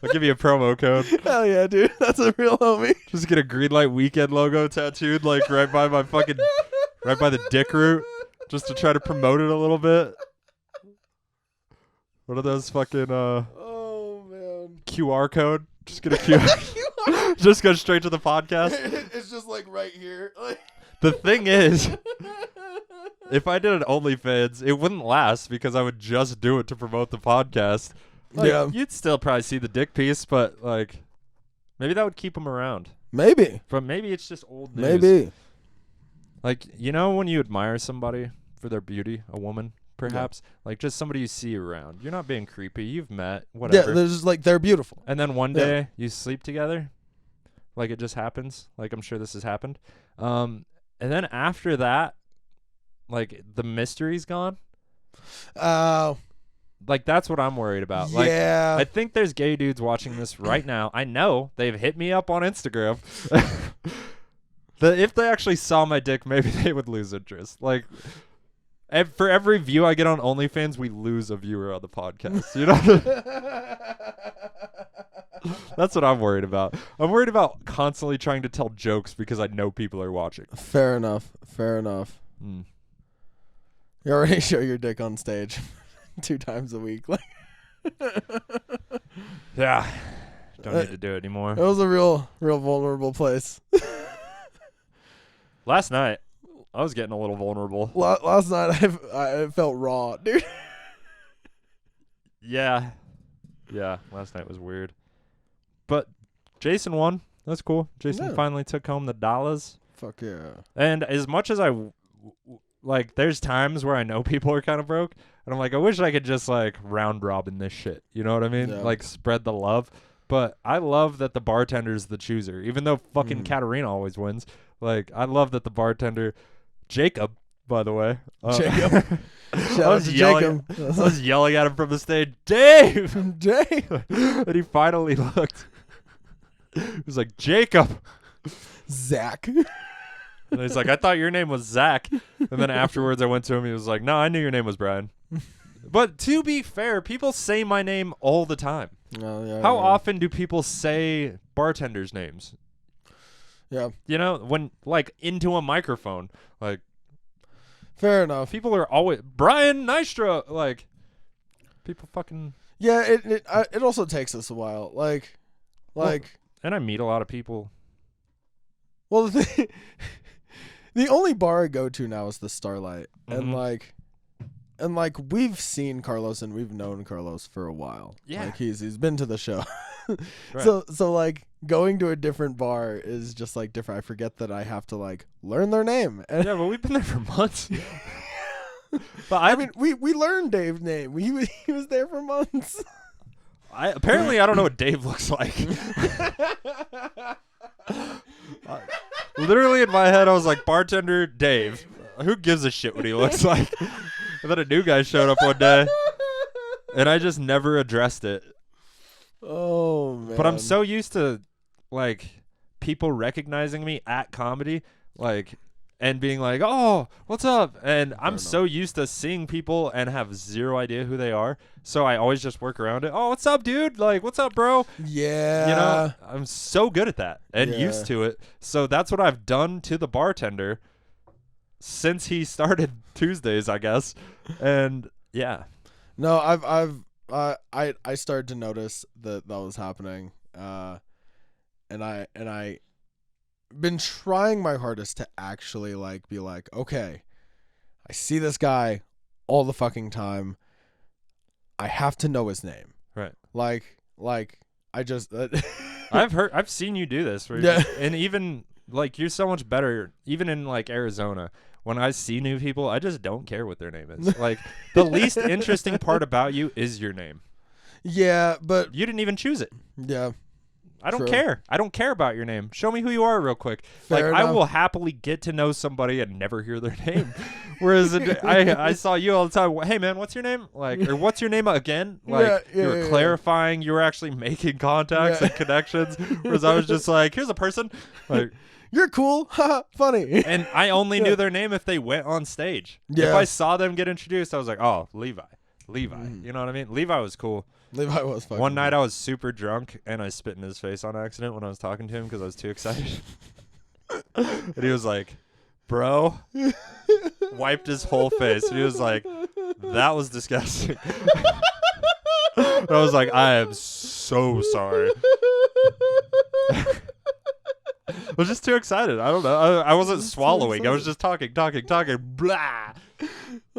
I'll give you a promo code. Hell yeah, dude. That's a real homie. Just get a Green Light Weekend logo tattooed, like right by the dick root, just to try to promote it a little bit. What are those fucking oh man. QR code? Just get a QR. Just go straight to the podcast. It's just like right here. The thing is, if I did an OnlyFans, it wouldn't last because I would just do it to promote the podcast. Like, Yeah. you'd still probably see the dick piece, but like, maybe that would keep them around. Maybe. But maybe it's just old news. Maybe. Like, you know when you admire somebody for their beauty, a woman, perhaps? Like, just somebody you see around. You're not being creepy. You've met, whatever. Yeah, there's just like, they're beautiful. And then one day you sleep together. Like, it just happens. Like, I'm sure this has happened. And then after that, like, the mystery's gone. Like, that's what I'm worried about. Like, Yeah. I think there's gay dudes watching this right now. I know they've hit me up on Instagram. That if they actually saw my dick, maybe they would lose interest. Like, for every view I get on OnlyFans, we lose a viewer on the podcast. You know? That's what I'm worried about. I'm worried about constantly trying to tell jokes because I know people are watching. Fair enough. Fair enough. Mm. You already show your dick on stage 2 times a week. Like, Yeah. Don't need to do it anymore. it was a real vulnerable place. Last night, I was getting a little vulnerable. Last night, I felt raw, dude. Yeah. Yeah, last night was weird. But Jason won. That's cool. Jason finally took home the dollars. Fuck yeah. And as much as like, there's times where I know people are kind of broke, and I'm like, I wish I could just, like, round robin this shit. You know what I mean? Yeah. Like, spread the love. But I love that the bartender's the chooser, even though fucking Katarina always wins. Like, I love that the bartender, Jacob, by the way. Jacob. Shout I out was to yelling, Jacob. I was yelling at him from the stage, Dave! Dave. And he finally looked. He was like, Jacob. Zach. And he's like, I thought your name was Zach. And then afterwards I went to him. He was like, no, I knew your name was Brian. But to be fair, people say my name all the time. Oh, yeah, How yeah. often do people say bartenders' names? Yeah. You know, when, like, into a microphone. Like, Fair enough. people are always, Brian Nystra. Like, people fucking. Yeah, it also takes us a while. Like, And I meet a lot of people. well, the only bar I go to now is the Starlight, Mhm. and like we've seen Carlos and we've known Carlos for a while. Yeah. Like he's been to the show. Right. So like going to a different bar is just like different. I forget that I have to like learn their name. And Yeah, but we've been there for months. But I mean, we learned Dave's name. He was there for months. apparently I don't know what Dave looks like. Literally in my head, I was like, bartender Dave. Who gives a shit what he looks like? And then a new guy showed up one day, and I just never addressed it. Oh man. But I'm so used to, like, people recognizing me at comedy, like, and being like, oh, what's up? And I'm so used to seeing people and have zero idea who they are. So I always just work around it. Oh, what's up, dude? Like, what's up, bro? Yeah. You know, I'm so good at that and used to it. So that's what I've done to the bartender since he started Tuesdays, I guess. And yeah. No, I started to notice that was happening. And I been trying my hardest to actually like be like, okay, I see this guy all the fucking time. I have to know his name. Right. Like I just I've seen you do this. Yeah. And even like you're so much better even in like Arizona. When I see new people, I just don't care what their name is. Like the least interesting part about you is your name. Yeah, but You didn't even choose it. yeah. I don't True. care. I don't care about your name. Show me who you are real quick. Fair I enough. will happily get to know somebody and never hear their name. Whereas I saw you all the time. Hey man, what's your name? Like, or what's your name again? Like Yeah, you were yeah. clarifying. You were actually making contacts and connections. Whereas I was just like, here's a person. Like, You're cool. Haha, funny. and I only knew their name if they went on stage. If Yeah. I saw them get introduced, I was like, oh, Levi. You know what I mean? Levi was cool. Levi was fucking One night cool. I was super drunk and I spit in his face on accident when I was talking to him because I was too excited. And he was like, bro, wiped his whole face. And he was like, that was disgusting. And I was like, I am so sorry. I was just too excited. I don't know. I wasn't swallowing. I was just talking, blah.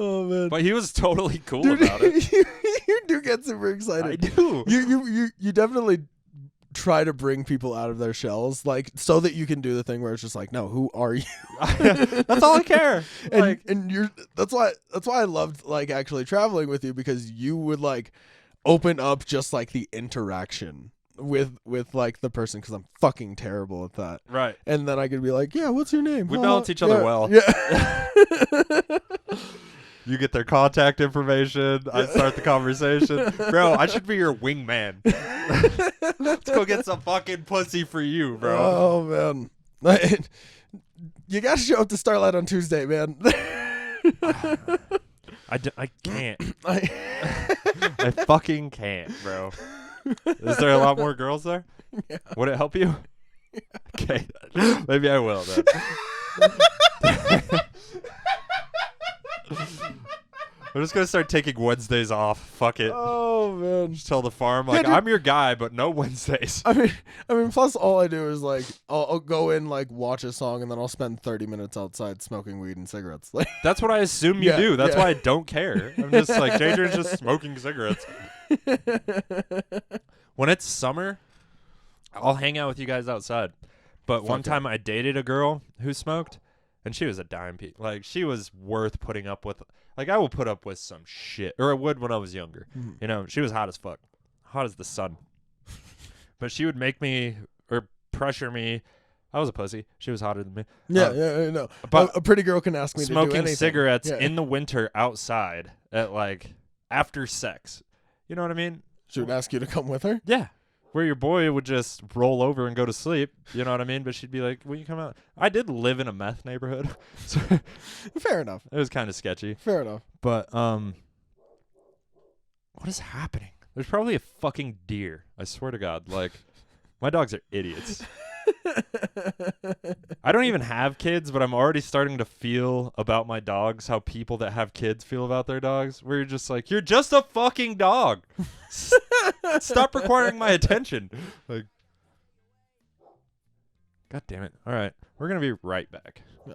Oh man. But he was totally cool Dude, about it. you do get super excited. I do. You definitely try to bring people out of their shells, like, so that you can do the thing where it's just like, no, who are you? That's all I care. And you're that's why I loved like actually traveling with you, because you would like open up just like the interaction with like the person, because I'm fucking terrible at that. Right. And then I could be like, yeah, what's your name? We balance each other well. Yeah. You get their contact information. I start the conversation. Bro, I should be your wingman. Let's go get some fucking pussy for you, bro. Oh, man. You got to show up to Starlight on Tuesday, man. I can't. I fucking can't, bro. Is there a lot more girls there? Yeah. Would it help you? Yeah. Okay. Maybe I will then. I'm just gonna start taking Wednesdays off. Fuck it. Oh man. Just tell the farm like, Yeah, I'm your guy, but no Wednesdays. I mean, plus all I do is like I'll go in, like, watch a song, and then I'll spend 30 minutes outside smoking weed and cigarettes. Like, That's what I assume you Yeah, do. That's yeah. why I don't care. I'm just like, Jadrien's just smoking cigarettes. When it's summer, I'll hang out with you guys outside. But one time I dated a girl who smoked, and she was a dime piece. Like, she was worth putting up with. Like, I will put up with some shit. Or I would when I was younger. Mhm. You know, she was hot as fuck. Hot as the sun. But she would make me, or pressure me. I was a pussy. She was hotter than me. yeah, no. But A pretty girl can ask me to do smoking anything. cigarettes Yeah. in the winter outside at, like, after sex. You know what I mean? She would ask you to come with her. Yeah. Where your boy would just roll over and go to sleep. You know what I mean? But she'd be like, will you come out? I did live in a meth neighborhood. So Fair enough. it was kind of sketchy. Fair enough. But, what is happening? There's probably a fucking deer. I swear to God. Like, my dogs are idiots. I don't even have kids, but I'm already starting to feel about my dogs how people that have kids feel about their dogs. Where you're just like, you're just a fucking dog. Stop requiring my attention. Like, God damn it. All right. We're going to be right back. Yeah.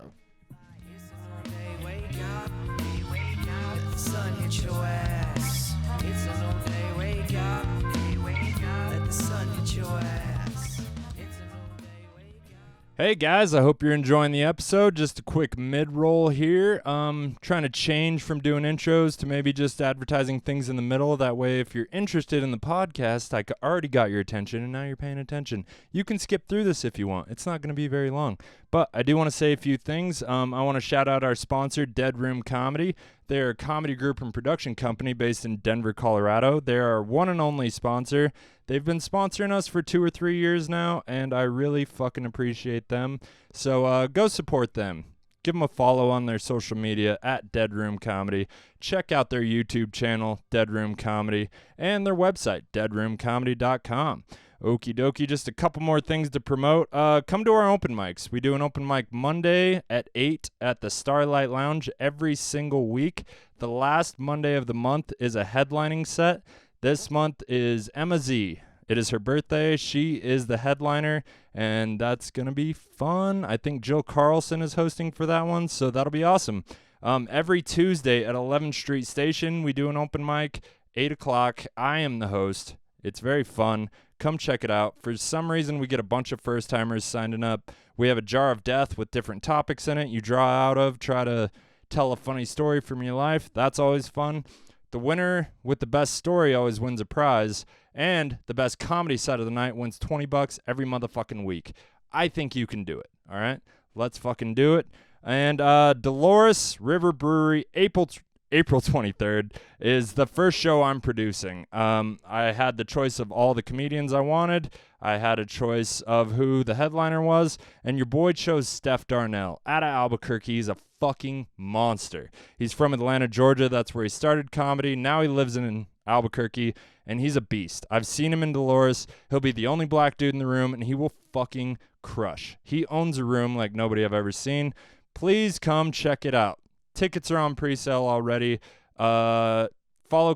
Hey guys, I hope you're enjoying the episode. Just a quick mid-roll here. Trying to change from doing intros to maybe just advertising things in the middle. That way, if you're interested in the podcast, I already got your attention, and now you're paying attention. You can skip through this if you want. It's not going to be very long. But I do want to say a few things. I want to shout out our sponsor, Dead Room Comedy. They're a comedy group and production company based in Denver, Colorado. They're our one and only sponsor. They've been sponsoring us for 2 or 3 years now, and I really fucking appreciate them. So go support them. Give them a follow on their social media at Dead Room Comedy. Check out their YouTube channel, Dead Room Comedy, and their website, deadroomcomedy.com. Okie dokie, just a couple more things to promote. Come to our open mics. We do an open mic Monday at 8 at the Starlight Lounge every single week. The last Monday of the month is a headlining set. This month is Emma Z. It is her birthday. She is the headliner, and that's going to be fun. I think Jill Carlson is hosting for that one, so that'll be awesome. Every Tuesday at 11th Street Station, we do an open mic, 8 o'clock. I am the host. It's very fun. Come check it out. For some reason, we get a bunch of first-timers signing up. We have a jar of death with different topics in it you draw out of. Try to tell a funny story from your life. That's always fun. The winner with the best story always wins a prize, and the best comedy set of the night wins $20 every motherfucking week. I think you can do it, all right? Let's fucking do it. And Dolores River Brewery, April 23rd, is the first show I'm producing. I had the choice of all the comedians I wanted. I had a choice of who the headliner was, and your boy chose Steph Darnell out of Albuquerque. He's a fucking monster. He's from Atlanta, Georgia. That's where he started comedy. Now he lives in Albuquerque, and he's a beast. I've seen him in Dolores. He'll be the only black dude in the room, and he will fucking crush. He owns a room like nobody I've ever seen. Please come check it out. Tickets are on pre-sale already. Follow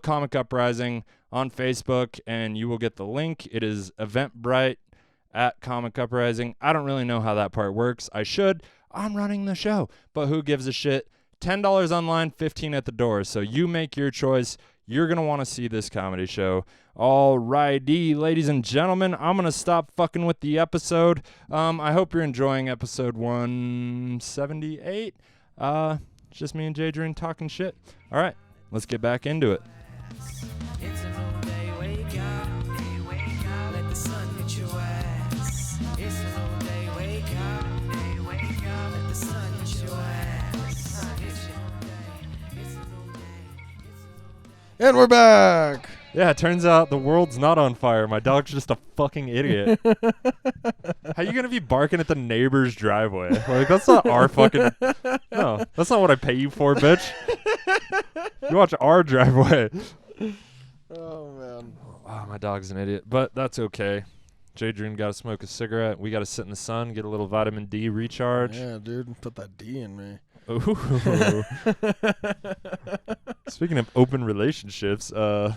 Comic Uprising on Facebook, and you will get the link. It is Eventbrite at Comic Uprising. I don't really know how that part works. I should. I'm running the show. But who gives a shit? $10 online, $15 at the door. So you make your choice. You're going to want to see this comedy show. Alrighty, ladies and gentlemen, I'm going to stop fucking with the episode. I hope you're enjoying episode 178. It's just me and Jadrien talking shit. All right, let's get back into it. It's a new day, wake up. Let the sun hit your ass. It's a new day, wake up. Let the sun hit your ass. It's a new day. It's a new day. And we're back. Yeah, it turns out the world's not on fire. My dog's just a fucking idiot. How you gonna be barking at the neighbor's driveway? Like, that's not our fucking... No, that's not what I pay you for, bitch. You watch our driveway. Oh, man. Oh, my dog's an idiot, but that's okay. Jadrien got to smoke a cigarette. We got to sit in the sun, get a little vitamin D recharge. Yeah, dude. Put that D in me. Ooh. Speaking of open relationships, I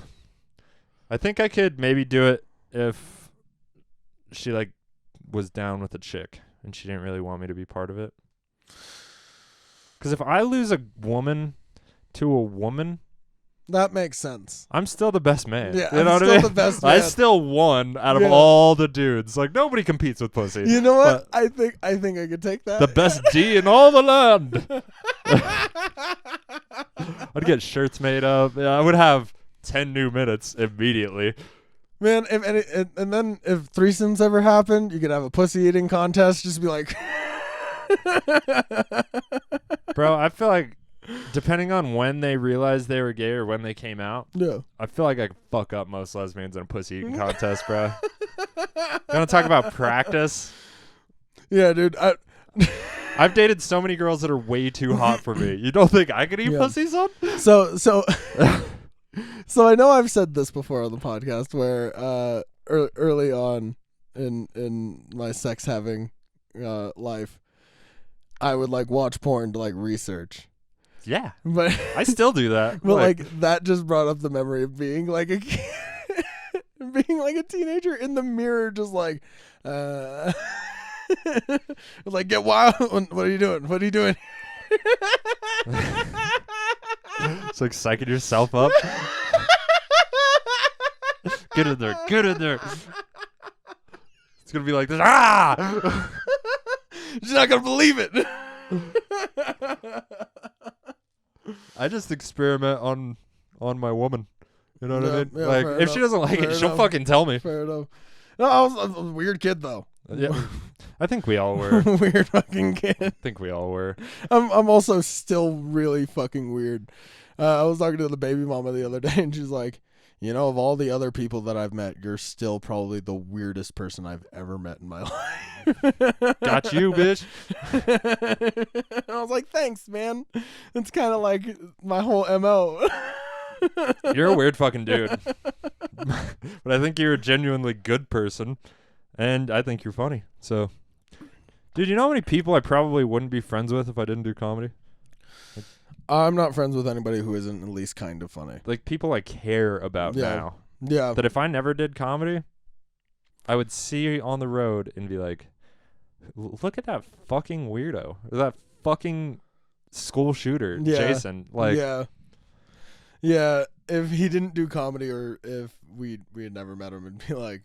think I could maybe do it if she like was down with a chick and she didn't really want me to be part of it. Because if I lose a woman to a woman, That makes sense. I'm still the best man. Yeah, you know I'm what I still mean? the best I man. still won out of Yeah. all the dudes. Like, nobody competes with pussy. You know what? I think I could take that. The best D in all the land. I'd get shirts made up. Yeah, I would have 10 new minutes immediately. Man, and then if threesomes ever happen, you could have a pussy eating contest. Just be like, Bro, I feel like depending on when they realized they were gay or when they came out, no. I feel like I could fuck up most lesbians in a pussy eating contest, bro. You want to talk about practice? Yeah, dude. I've dated so many girls that are way too hot for me. You don't think I could eat Yeah. pussy, son? So so I know I've said this before on the podcast where early on in my sex having life, I would like watch porn to like research. Yeah. But I still do that. but like that just brought up the memory of being like a being like a teenager in the mirror, just like like, get wild. What are you doing? What are you doing? It's like psyching yourself up. Get in there. Get in there. It's going to be like this. Ah! She's not gonna believe it. I just experiment on my woman. You know what I Yeah, mean? yeah, Like, fair if she enough, doesn't like fair it, she'll enough. fucking tell me. Fair enough. No, I was a weird kid though. Yeah. I think we all were. Weird fucking kid. I think we all were. I'm also still really fucking weird. I was talking to the baby mama the other day, and she's like, you know, of all the other people that I've met, you're still probably the weirdest person I've ever met in my life. Got you, bitch. And I was like, thanks, man. It's kind of like my whole MO. You're a weird fucking dude. But I think you're a genuinely good person. And I think you're funny. So, dude, you know how many people I probably wouldn't be friends with if I didn't do comedy? I'm not friends with anybody who isn't at least kind of funny. Like, people I care about Yeah. now. Yeah. That if I never did comedy, I would see on the road and be like, look at that fucking weirdo. Or that fucking school shooter, Yeah. Jason. Like, yeah. Yeah. If he didn't do comedy, or if we had never met him, and be like,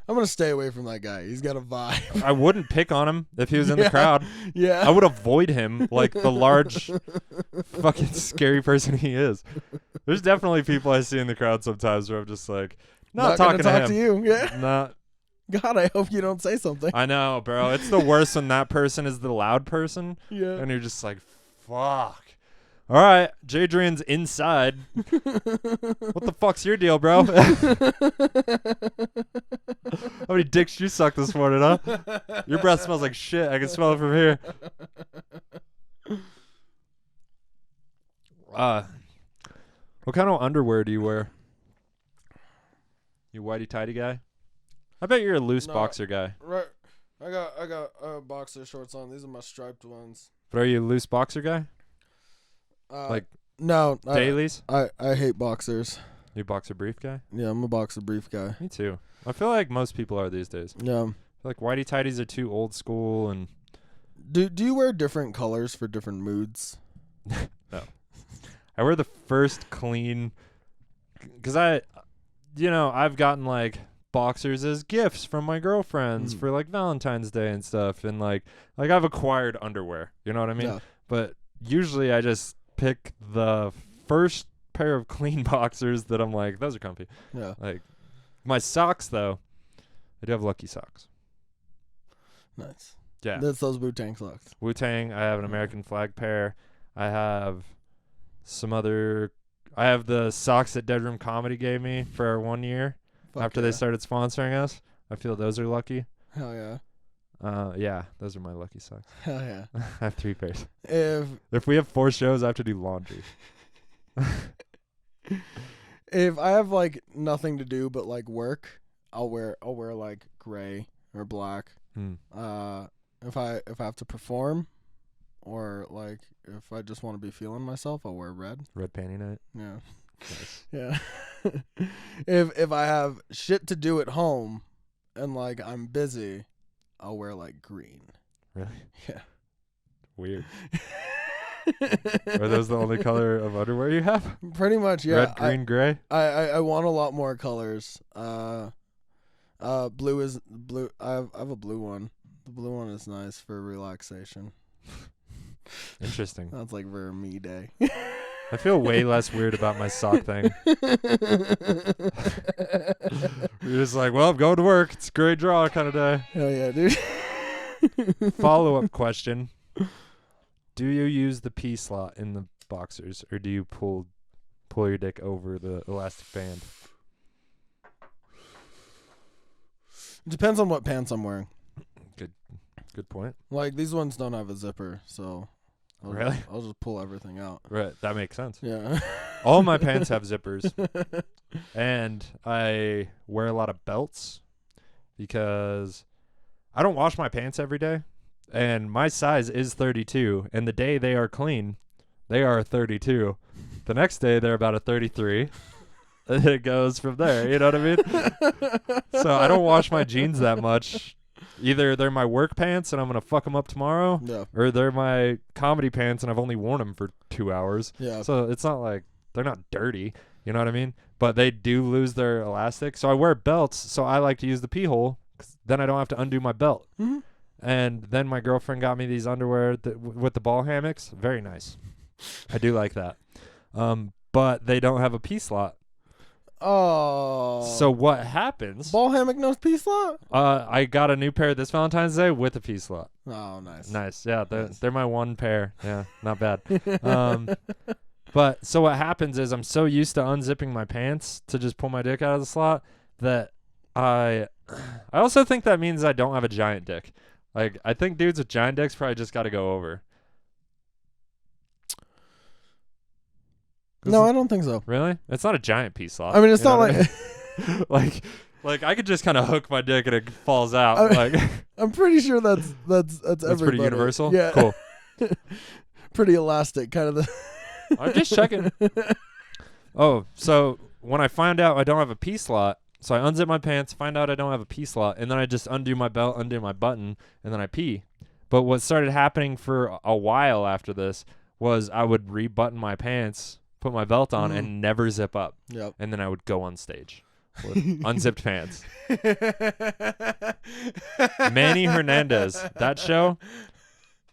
I'm gonna stay away from that guy. He's got a vibe. I wouldn't pick on him if he was in Yeah. the crowd. Yeah. I would avoid him like the large fucking scary person he is. There's definitely people I see in the crowd sometimes where I'm just like, not gonna talking talk to to him. you. Yeah. Not. God, I hope you don't say something. I know, bro. It's the worst when that person is the loud person Yeah. and you're just like, fuck. All right, Jadrien's inside. What the fuck's your deal, bro? How many dicks you sucked this morning, huh? Your breath smells like shit. I can smell it from here. What kind of underwear do you wear? You whitey tighty guy? I bet you're a loose No. boxer guy. Right. I got boxer shorts on. These are my striped ones. But are you a loose boxer guy? Like no, dailies? I hate boxers. You a boxer brief guy? Yeah, I'm a boxer brief guy. Me too. I feel like most people are these days. Yeah. I feel like whitey tighties are too old school and Do you wear different colors for different moods? No. I wear the first clean, because I've gotten like boxers as gifts from my girlfriends for like Valentine's Day and stuff, and like I've acquired underwear, you know what I mean? Yeah. But usually I just pick the first pair of clean boxers that I'm like, those are comfy. Yeah. Like my socks though, I do have Lucky socks. Nice. Yeah. That's those Wu-Tang socks. Wu-Tang, I have an American flag pair. I have I have the socks that Deadroom Comedy gave me for 1 year after they started sponsoring us. I feel those are lucky. Hell yeah. Yeah, those are my lucky socks. Hell yeah. I have 3 pairs. If we have 4 shows, I have to do laundry. if I have like nothing to do but like work, I'll wear like gray or black. If I have to perform, or like if I just want to be feeling myself, I'll wear red. Red panty night. Yeah. Nice. Yeah. if I have shit to do at home and like I'm busy, I'll wear like green. Really? Yeah. Weird. Are those the only color of underwear you have? Pretty much, yeah. Red, green, gray? I want a lot more colors. Blue is blue. I have a blue one. The blue one is nice for relaxation. Interesting. That's like for me day. I feel way less weird about my sock thing. You're just like, well, I'm going to work. It's a great draw kind of day. Hell yeah, dude. Follow-up question. Do you use the P slot in the boxers, or do you pull your dick over the elastic band? Depends on what pants I'm wearing. Good point. Like these ones don't have a zipper, so I'll just pull everything out. Right, that makes sense. Yeah. All my pants have zippers, and I wear a lot of belts because I don't wash my pants every day, and my size is 32, and the day they are clean, they are a 32. The next day, they're about a 33. And it goes from there, you know what I mean? So I don't wash my jeans that much. Either they're my work pants and I'm going to fuck them up tomorrow, or they're my comedy pants and I've only worn them for 2 hours. Yeah. So it's not like they're not dirty, you know what I mean? But they do lose their elastic. So I wear belts, so I like to use the pee hole, 'cause then I don't have to undo my belt. Mm-hmm. And then my girlfriend got me these underwear with the ball hammocks. Very nice. I do like that. But they don't have a pee slot. Oh. So what happens? Ball hammock, no pee slot? I got a new pair this Valentine's Day with a pee slot. Oh, nice. Nice. Yeah, they're my one pair. Yeah, not bad. But so what happens is I'm so used to unzipping my pants to just pull my dick out of the slot that I also think that means I don't have a giant dick. Like, I think dudes with giant dicks probably just got to go over. No, I don't think so. Really? It's not a giant pee slot. I mean, it's not like like I could just kind of hook my dick and it falls out. I'm pretty sure that's that's pretty universal. Yeah. Cool. Pretty elastic, kind of the. I'm just checking. Oh, so when I find out I don't have a pee slot, so I unzip my pants, find out I don't have a pee slot, and then I just undo my belt, undo my button, and then I pee. But what started happening for a while after this was I would rebutton my pants, put my belt on, and never zip up. Yep. And then I would go on stage with unzipped pants. Manny Hernandez, that show,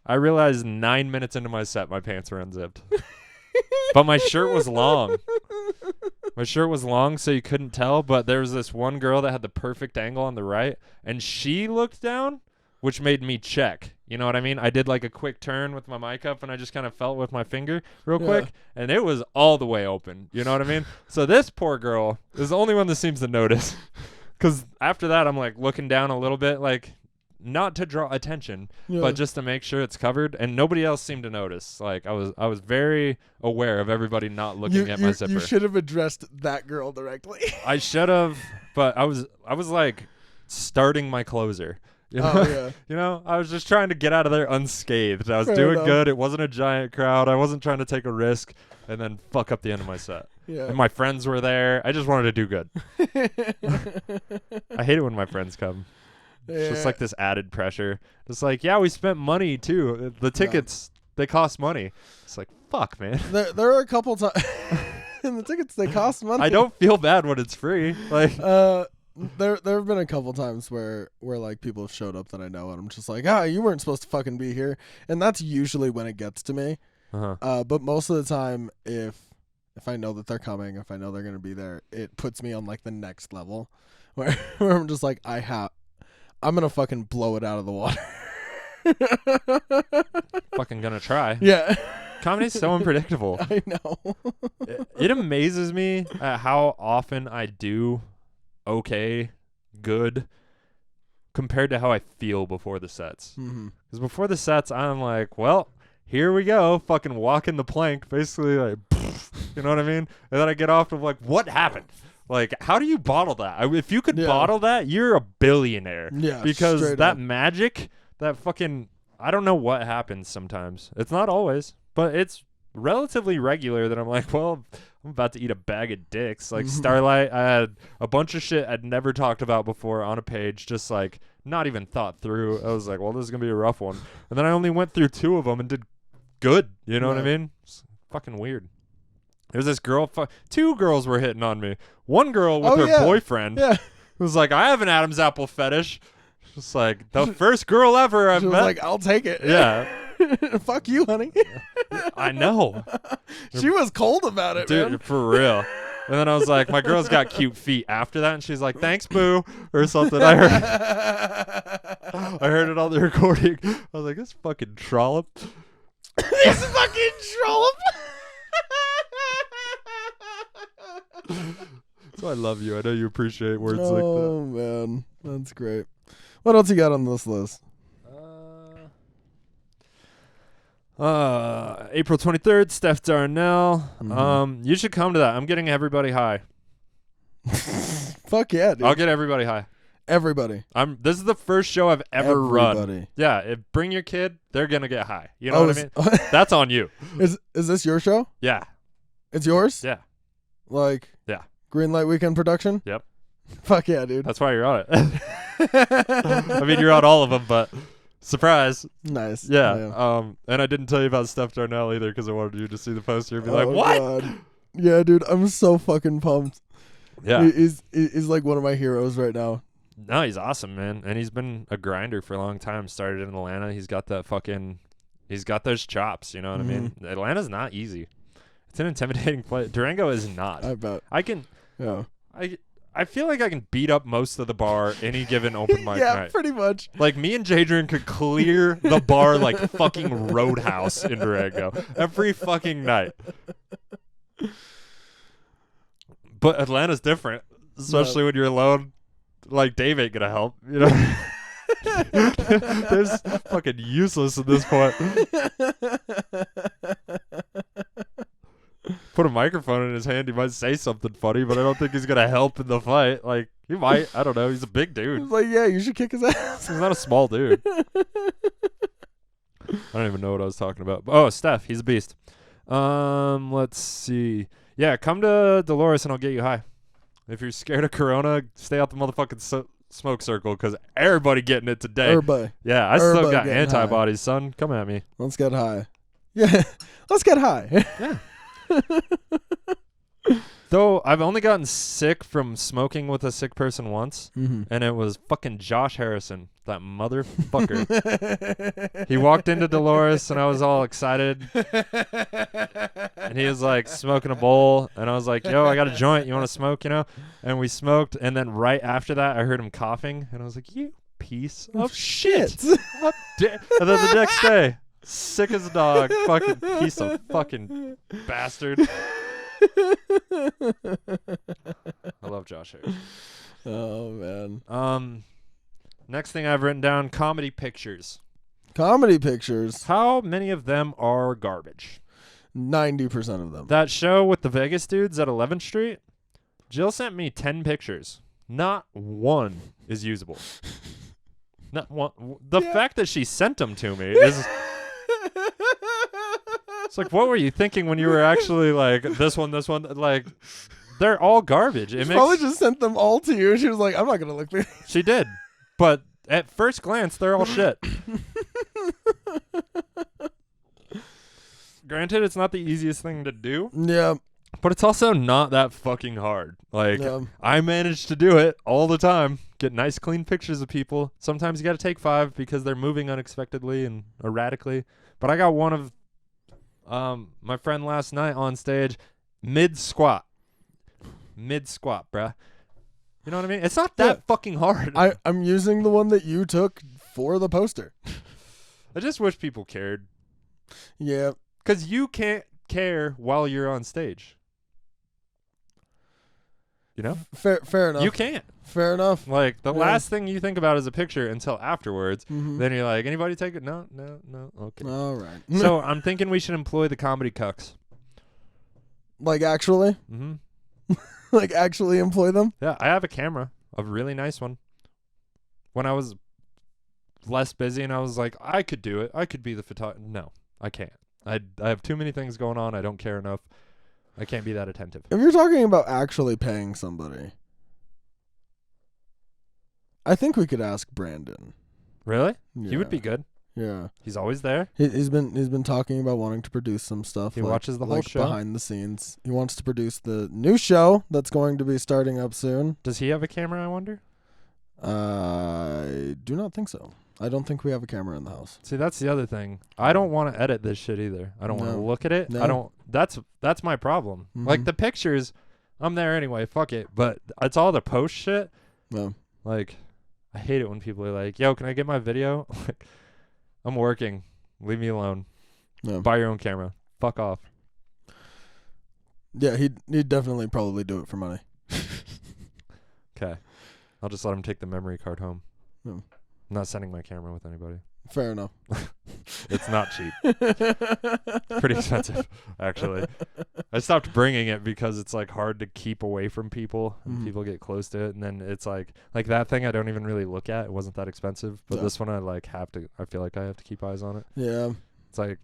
I realized 9 minutes into my set, my pants were unzipped. But my shirt was long. My shirt was long, so you couldn't tell, but there was this one girl that had the perfect angle on the right, and she looked down, which made me check. You know what I mean? I did like a quick turn with my mic up, and I just kind of felt with my finger real quick, and it was all the way open. You know what I mean? So this poor girl is the only one that seems to notice, because after that, I'm like looking down a little bit, like not to draw attention, but just to make sure it's covered, and nobody else seemed to notice. Like I was very aware of everybody not looking at my zipper. You should have addressed that girl directly. I should have, but I was like starting my closer. You know? Oh, yeah. You know, I was just trying to get out of there unscathed. I was Fair doing enough. good. It wasn't a giant crowd. I wasn't trying to take a risk and then fuck up the end of my set. Yeah. And my friends were there. I just wanted to do good. I hate it when my friends come. It's just like this added pressure. It's like, yeah, we spent money too. The tickets, they cost money. It's like, fuck, man? There are a couple times. And the tickets, they cost money. I don't feel bad when it's free. Like, there have been a couple times where like people have showed up that I know, and I'm just like, you weren't supposed to fucking be here, and that's usually when it gets to me. But most of the time, if I know that they're coming, if I know they're gonna be there, it puts me on like the next level, where I'm just like, I'm gonna fucking blow it out of the water. fucking gonna try. Yeah. Comedy's so unpredictable. I know. It amazes me at how often I do good compared to how I feel before the sets. Because before the sets, I'm like, well, here we go, fucking walking the plank, basically, like, you know what I mean? And then I get off of like, what happened? Like, how do you bottle that? If you could bottle that, you're a billionaire. Yeah, because that magic, that fucking, I don't know what happens sometimes. It's not always, but it's relatively regular that I'm like, well, I'm about to eat a bag of dicks. Like Starlight, I had a bunch of shit I'd never talked about before on a page, just like not even thought through. I was like, well, this is going to be a rough one. And then I only went through 2 of them and did good. You know what I mean? It's fucking weird. There's this girl, 2 girls were hitting on me. One girl with her boyfriend was like, I have an Adam's apple fetish. Just like the first girl ever I've she was met. like, I'll take it. Yeah. Fuck you, honey. I know. She was cold about it, Dude, man. for real. And then I was like, my girl's got cute feet after that. And she's like, thanks, boo. Or something. I heard it on the recording. I was like, this fucking trollop. This fucking trollop. So I love you. I know you appreciate words like that. Oh, man. That's great. What else you got on this list? April 23rd, Steph Darnell. You should come to that. I'm getting everybody high. Fuck yeah, dude. I'll get everybody high. Everybody. This is the first show I've ever run. Everybody. Yeah, bring your kid, they're gonna get high. You know what I mean? That's on you. Is this your show? Yeah. It's yours? Yeah. Like Yeah. Green Light Weekend production? Yep. Fuck yeah, dude. That's why you're on it. I mean, you're on all of them, but surprise. Nice. Yeah. And I didn't tell you about Steph Darnell either because I wanted you to see the poster and be like, what? God. Yeah, dude. I'm so fucking pumped. Yeah. He's like one of my heroes right now. No, he's awesome, man. And he's been a grinder for a long time. Started in Atlanta. He's got those chops. You know what I mean? Atlanta's not easy. It's an intimidating place. Durango is not. I bet. Yeah. I feel like I can beat up most of the bar any given open mic yeah, night. pretty much. Like me and Jadrien could clear the bar like fucking Roadhouse in Durango every fucking night. But Atlanta's different, especially when you're alone. Like Dave ain't gonna help, you know. There's fucking useless at this point. Put a microphone in his hand, he might say something funny, but I don't think he's gonna help in the fight. Like he might, I don't know. He's a big dude. He's like, yeah, you should kick his ass. He's not a small dude. I don't even know what I was talking about. Oh, Steph, he's a beast. Let's see. Yeah, come to Dolores and I'll get you high. If you're scared of Corona, stay out the motherfucking smoke circle because everybody getting it today. Everybody. Yeah, I still Everybody got getting antibodies, son. Come at me. Let's get high. Yeah, let's get high. Yeah. Though I've only gotten sick from smoking with a sick person once, and it was fucking Josh Harrison, that motherfucker. He walked into Dolores, and I was all excited, and he was like smoking a bowl, and I was like, "Yo, I got a joint. You want to smoke?" You know? And we smoked, and then right after that, I heard him coughing, and I was like, "You piece of shit!" And then the next day, sick as a dog, fucking piece of fucking bastard. I love Josh Harris. Oh man. Next thing I've written down: comedy pictures. Comedy pictures. How many of them are garbage? 90% of them. That show with the Vegas dudes at 11th Street. Jill sent me 10 pictures. Not one is usable. Not one. The fact that she sent them to me is. It's like, what were you thinking when you were actually like this one? Like, they're all garbage. She probably just sent them all to you. She was like, I'm not going to look through these. She did. But at first glance, they're all shit. granted, it's not the easiest thing to do, Yeah. but it's also not that fucking hard. Like, Yeah. I manage to do it all the time. Get nice, clean pictures of people. Sometimes you got to take 5 because they're moving unexpectedly and erratically. But I got one of my friend last night on stage, mid squat, bruh. You know what I mean? It's not that fucking hard. I'm using the one that you took for the poster. I just wish people cared. Yeah. Because you can't care while you're on stage. You know? Fair enough. You can't. Fair enough. Like, the Yeah. last thing you think about is a picture until afterwards. Mhm. Then you're like, anybody take it? No. Okay. All right. So I'm thinking we should employ the comedy cucks. like actually, Mm-hmm. like actually employ them. Yeah, I have a camera, a really nice one. When I was less busy and I was like, I could do it. I could be the photographer. No, I can't. I have too many things going on. I don't care enough. I can't be that attentive. If you're talking about actually paying somebody, I think we could ask Brandon. Really? Yeah. He would be good. Yeah. He's always there. He's been talking about wanting to produce some stuff. He like, watches the whole like show. behind the scenes. He wants to produce the new show that's going to be starting up soon. Does he have a camera, I wonder? I do not think so. I don't think we have a camera in the house. See, that's the other thing. I don't want to edit this shit either. I don't want to No. look at it. No. I don't. That's my problem. Like Mhm. the pictures, I'm there anyway. Fuck it. But it's all the post shit. No. Like, I hate it when people are like, "Yo, can I get my video?" Like, I'm working. Leave me alone. No. Buy your own camera. Fuck off. Yeah, he'd definitely probably do it for money. Okay. I'll just let him take the memory card home. No. I'm not sending my camera with anybody. Fair enough. It's not cheap. Pretty expensive, actually. I stopped bringing it because it's like hard to keep away from people and Mhm. people get close to it, and then it's like that thing I don't even really look at. It wasn't that expensive, but Yeah. this one I feel like I have to keep eyes on it. Yeah. It's like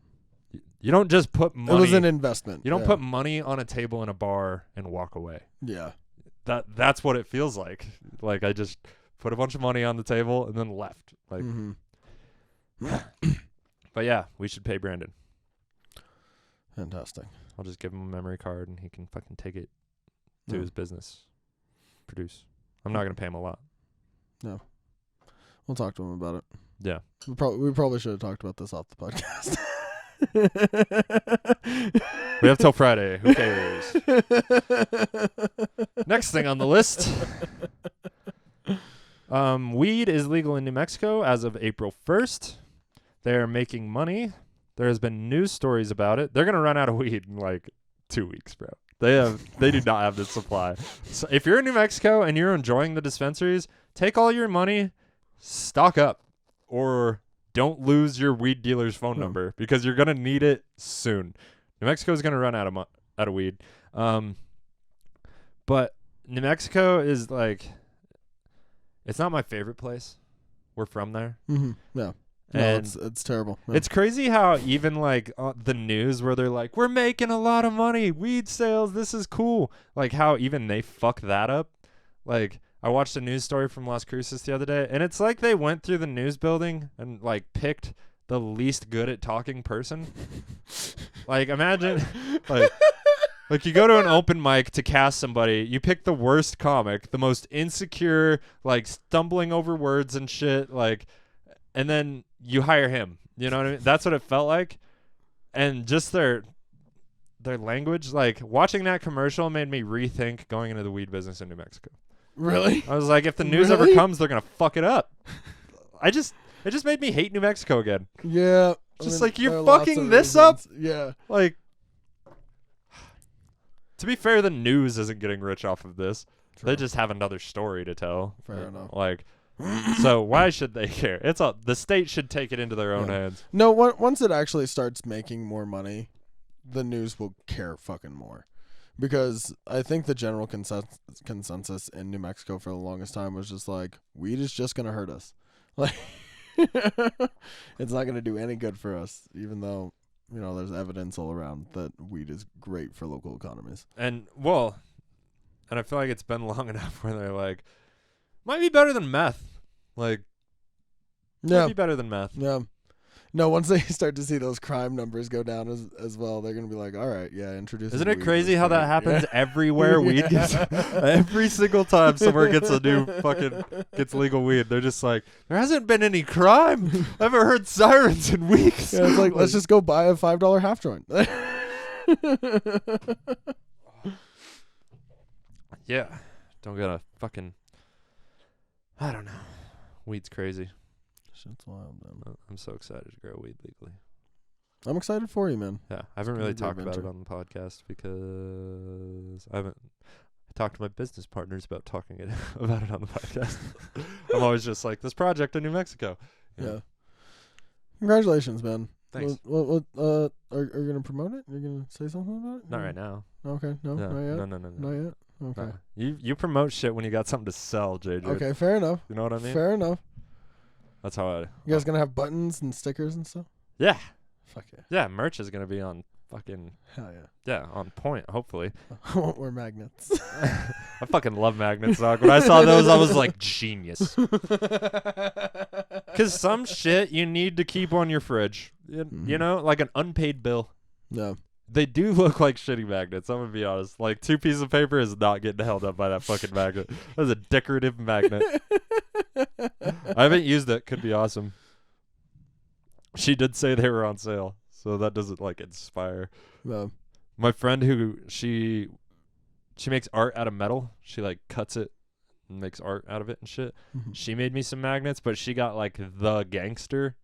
you don't just put money. It was an investment. You don't yeah. put money on a table in a bar and walk away. Yeah. That's what it feels like. Like I just put a bunch of money on the table and then left. Like, Mhm. but yeah, we should pay Brandon. Fantastic. I'll just give him a memory card and he can fucking take it to Yeah. his business. Produce. I'm not gonna pay him a lot. We'll talk to him about it. Yeah. We probably should have talked about this off the podcast. We have till Friday. Who cares? Next thing on the list. Weed is legal in New Mexico as of April 1st. They're making money. There has been news stories about it. They're gonna run out of weed in like 2 weeks, bro. They do not have the supply. So if you're in New Mexico and you're enjoying the dispensaries, take all your money, stock up, or don't lose your weed dealer's phone number because you're gonna need it soon. New Mexico is gonna run out of weed. But New Mexico is like, it's not my favorite place. We're from there. Mm-hmm. Yeah. No, And it's terrible. Yeah. it's crazy how even like the news where they're like, we're making a lot of money, weed sales, this is cool. Like how even they fuck that up. Like I watched a news story from Las Cruces the other day, and it's like they went through the news building and like picked the least good at talking person. Like imagine like you go to an open mic to cast somebody, you pick the worst comic, the most insecure, like stumbling over words and shit, like, and then you hire him. You know what I mean? That's what it felt like. And just their language, like watching that commercial made me rethink going into the weed business in New Mexico. Really? I was like, if the news ever Really? comes, they're gonna fuck it up. It just made me hate New Mexico again. Yeah. Just like, you're there are lots fucking of this up? reasons. Yeah. Like, to be fair, the news isn't getting rich off of this. They just have another story to tell. Fair enough. Like, so why should they care? The state should take it into their own Yeah. hands. No, once it actually starts making more money, the news will care fucking more. Because I think the general consensus in New Mexico for the longest time was just like, weed is just going to hurt us. Like, it's not going to do any good for us, even though, you know, there's evidence all around that weed is great for local economies. And I feel like it's been long enough where they're like, might be better than meth. Like, might Yeah. be better than meth. Yeah. No, once they start to see those crime numbers go down as well, they're gonna be like, all right, yeah, introduce. Isn't it crazy how that happens everywhere weed gets every single time somewhere gets gets legal weed? They're just like, there hasn't been any crime. I haven't heard sirens in weeks. Yeah, it's like, let's just go buy a $5 half joint. Yeah. Don't get a fucking, I don't know. Weed's crazy. Shit's wild, man. I'm so excited to grow weed legally. I'm excited for you, man. Yeah, I haven't really gonna be a talked about it adventure. on the podcast because I talked to my business partners about talking about it on the podcast. I'm always just like, this project in New Mexico. You know? Yeah. Congratulations, man. Thanks. What are you gonna promote it? You're gonna say something about it? Not right now. Okay, no, No, not yet. no. Not yet. Okay. No. You promote shit when you got something to sell, JJ. Okay, fair enough. You know what I mean? Fair enough. That's how I. You guys gonna have buttons and stickers and stuff? Yeah. Fuck yeah. Yeah, merch is gonna be on fucking. Hell yeah. Yeah, on point. Hopefully. I won't wear magnets. I fucking love magnets, dog. When I saw those, I was like, genius. Because some shit you need to keep on your fridge. You know, like an unpaid bill. No. They do look like shitty magnets. I'm going to be honest. Like, 2 pieces of paper is not getting held up by that fucking magnet. That's a decorative magnet. I haven't used it. Could be awesome. She did say they were on sale. So that doesn't, like, inspire. No. My friend who, she makes art out of metal. She, like, cuts it and makes art out of it and shit. Mhm. She made me some magnets, but she got, like, the gangster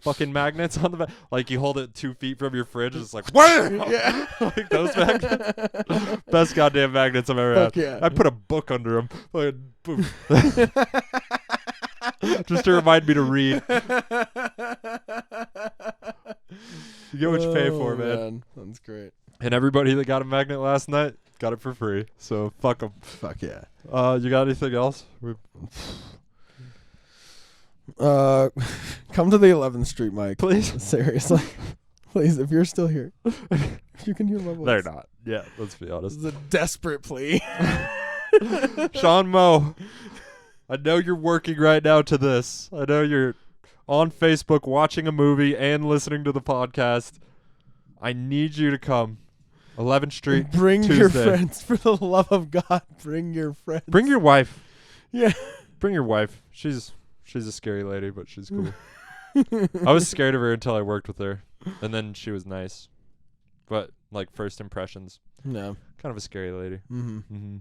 fucking magnets on the back. Like, you hold it 2 feet from your fridge and it's like, wham! Yeah. Like those magnets. Best goddamn magnets I've ever Fuck had. yeah. I put a book under them. Like, boom. Just to remind me to read. You get what you pay for, man. That's great. And everybody that got a magnet last night got it for free. So fuck them. Fuck yeah. You got anything else? Come to the 11th Street, Mike. Please. Seriously. Please, if you're still here. If you can hear my voice. They're not. Yeah, let's be This honest. is a desperate plea. Sean Moe, I know you're working right now to this. I know you're on Facebook watching a movie and listening to the podcast. I need you to come. 11th Street, Bring Tuesday. your friends. For the love of God, bring your friends. Bring your wife. Yeah. Bring your wife. She's a scary lady, but she's cool. I was scared of her until I worked with her, and then she was nice. But like first impressions, No. kind of a scary lady. Mm-hmm. Mm-hmm.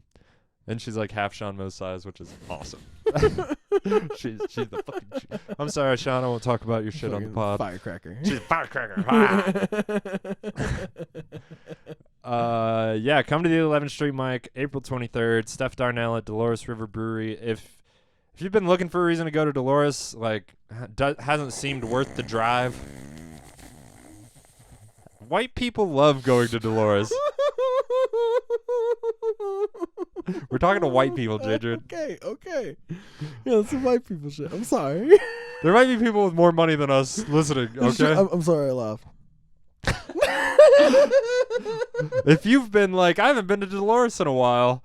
And she's like half Sean Moe's size, which is awesome. she's the fucking. I'm sorry, Sean. I won't talk about your shit on the pod. Firecracker. She's a firecracker. Yeah, come to the 11th Street Mic, April 23rd. Steph Darnell at Dolores River Brewery. If you've been looking for a reason to go to Dolores, like hasn't seemed worth the drive. White people love going to Dolores. We're talking to white people, Jadrien. Okay. Yeah, that's some white people shit. I'm sorry. There might be people with more money than us listening, okay? I'm sorry I laughed. If you've been like, I haven't been to Dolores in a while,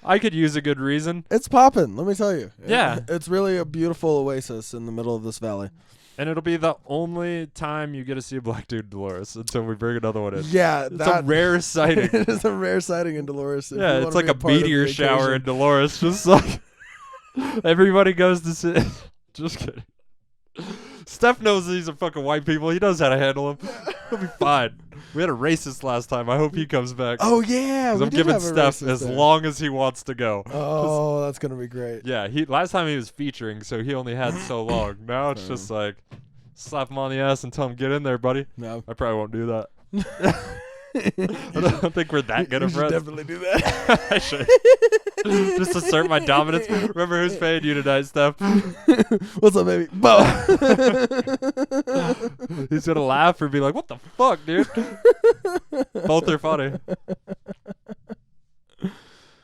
I could use a good reason. It's popping, let me tell you. Yeah. It's really a beautiful oasis in the middle of this valley. And it'll be the only time you get to see a black dude in Dolores until we bring another one in. Yeah, It's a rare sighting. It is a rare sighting in Dolores. If you Yeah, wanna it's like be a part of the meteor shower in occasion. Dolores. Just like everybody goes to see. Just kidding. Steph knows these are fucking white people. He knows how to handle them. He'll be fine. We had a racist last time. I hope he comes back. Oh yeah, 'Cause we I'm did giving have a Steph racist as there. long as he wants to go. Oh, that's gonna be great. Yeah, last time he was featuring, so he only had so long. Now it's just like slap him on the ass and tell him get in there, buddy. No, I probably won't do that. I don't think we're that good you of should friends. definitely do that. I should just assert my dominance. Remember who's paying you tonight, Steph? What's up, baby? Bo. He's gonna laugh or be like, "What the fuck, dude?" Both are funny.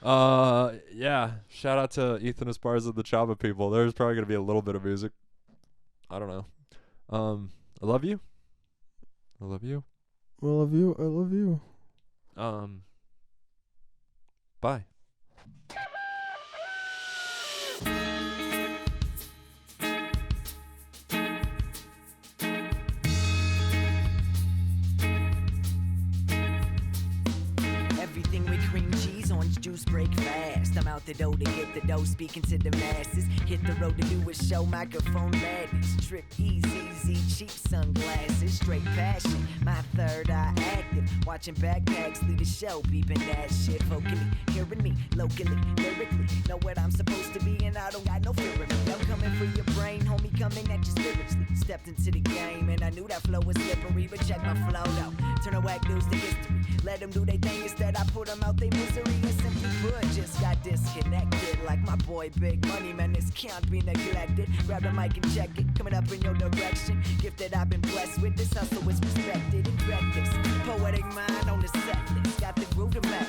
Yeah. Shout out to Ethan Esparza and the Chaba people. There's probably gonna be a little bit of music. I don't know. I love you. I love you. I love you. I love you. Bye. juice break fast. I'm out the door to get the dough, speaking to the masses. Hit the road to do a show, microphone madness. Trip easy, cheap sunglasses. Straight passion, my third eye active. Watching backpacks lead the show, beeping that shit. Vocally, hearing me, locally, lyrically. Know what I'm supposed to be and I don't got no fear of me. I'm coming for your brain, homie, coming at you spiritually. Stepped into the game and I knew that flow was slippery, but check my flow though. Turn the whack news to history. Let them do their thing instead, I put them out their misery. And simply put, just got disconnected. Like my boy Big Money, man, this can't be neglected. Grab the mic and check it, coming up in your direction. Gift that I've been blessed with, this hustle is respected and reckless. Poetic mind on the set list, got the groove to match.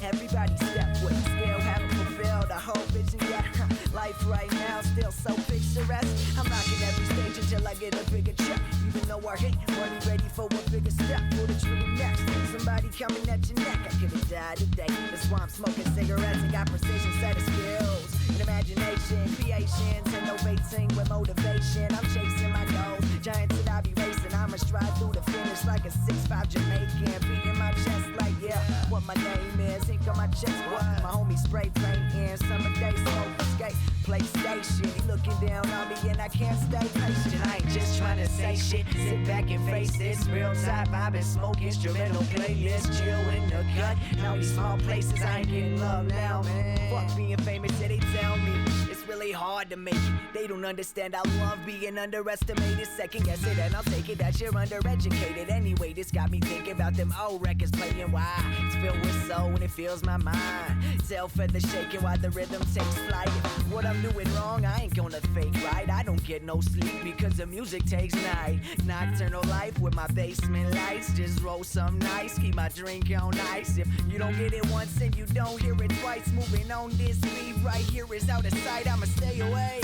Everybody step with it, still haven't fulfilled the whole vision yet. Life right now still so picturesque. I'm knocking every stage until I get a bigger check. Even though I hate money, ready for a bigger step. Pull the trigger next. Somebody coming at your neck. I could've died today. That's why I'm smoking cigarettes and got precision set of skills and imagination, creations, innovating with motivation. I'm chasing my goals, giants that I be racing. I'ma stride through the finish like a 6'5" Jamaican, beating my chest like yeah. What my name is, ink on my chest. What my homie spray painting, summer day smoke skate, PlayStation. He looking down on me and I can't stay patient. I ain't just trying to say shit, sit back and face this. Real time, I've been smoking instrumental playlist, chill in the cut. Now these small places, I ain't getting love now, man. Fuck being famous, yeah, they tell me it's really hard to make it. They don't understand I love being underestimated. Second guess it and I'll take it that you're undereducated. Anyway, this got me thinking about them old records playing. Why? It's filled with soul and it fills my mind. Tail feather shaking while the rhythm takes flight. What I'm doing wrong, I ain't gonna fake right. I don't get no sleep because the music takes night. Nocturnal life with my basement lights. Just roll some nice, keep my drink on ice. If you don't get it once and you don't hear it twice, moving on this beat right here is out of sight. I'ma stay away.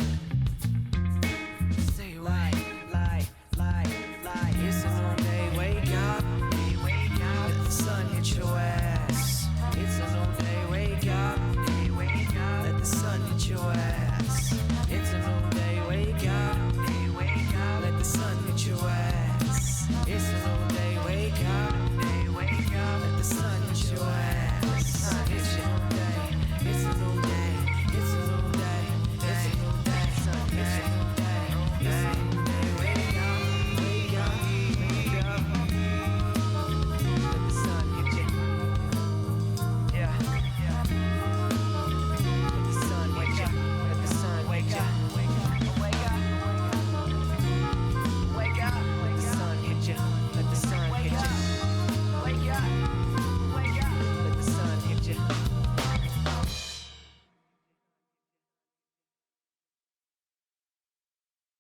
Stay away.